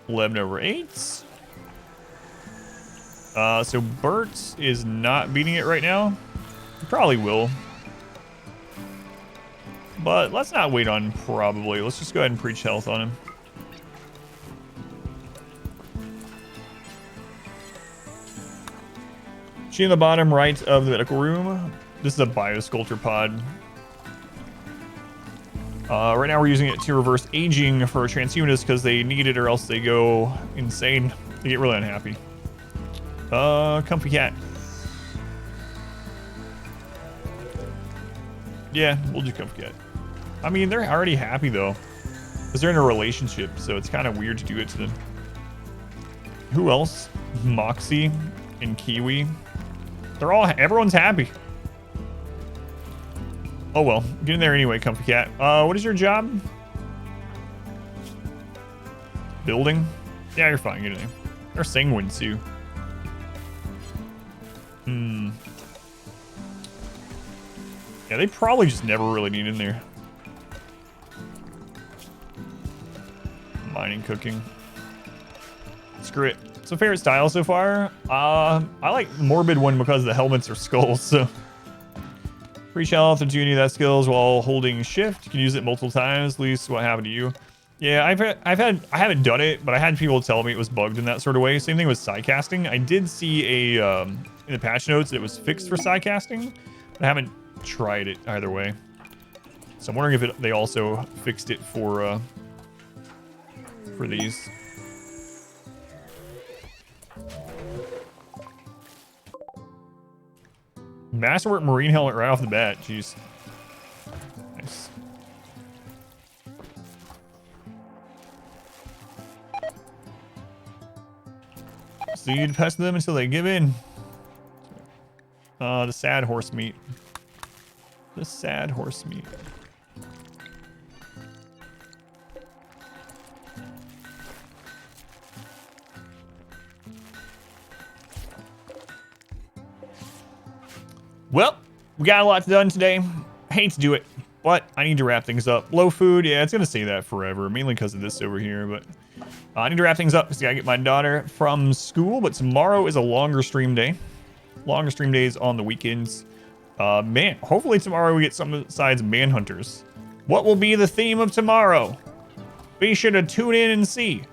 11/8. So Bert is not beating it right now. He probably will. But let's not wait on probably. Let's just go ahead and preach health on him. She in the bottom right of the medical room. This is a biosculpture pod. Right now we're using it to reverse aging for transhumanists because they need it or else they go insane. They get really unhappy. Comfy cat. Yeah, we'll do comfy cat. I mean, they're already happy though, because they're in a relationship, so it's kind of weird to do it to them. Who else? Moxie and Kiwi. Everyone's happy. Oh well, get in there anyway, comfy cat. What is your job? Building? Yeah, you're fine, get in there. They're sanguine too. Yeah, they probably just never really need in there. Mining, cooking. Screw it. It's a favorite style so far. I like the morbid one because the helmets are skulls, so. Reach health and do any of that skills while holding shift. You can use it multiple times. At least what happened to you. Yeah, I haven't done it, but I had people tell me it was bugged in that sort of way. Same thing with side casting. I did see a in the patch notes that it was fixed for side casting, but I haven't tried it either way. So I'm wondering if they also fixed it for these. Masterwork Marine helmet right off the bat. Jeez. Nice. So you'd pest them until they give in. The sad horse meat. The sad horse meat. Well, we got a lot done today. Hate to do it, but I need to wrap things up. Low food, yeah, it's gonna say that forever, mainly because of this over here, but I need to wrap things up because I gotta get my daughter from school, but tomorrow is a longer stream day. Longer stream days on the weekends. Man, hopefully tomorrow we get something besides Manhunters. What will be the theme of tomorrow? Be sure to tune in and see.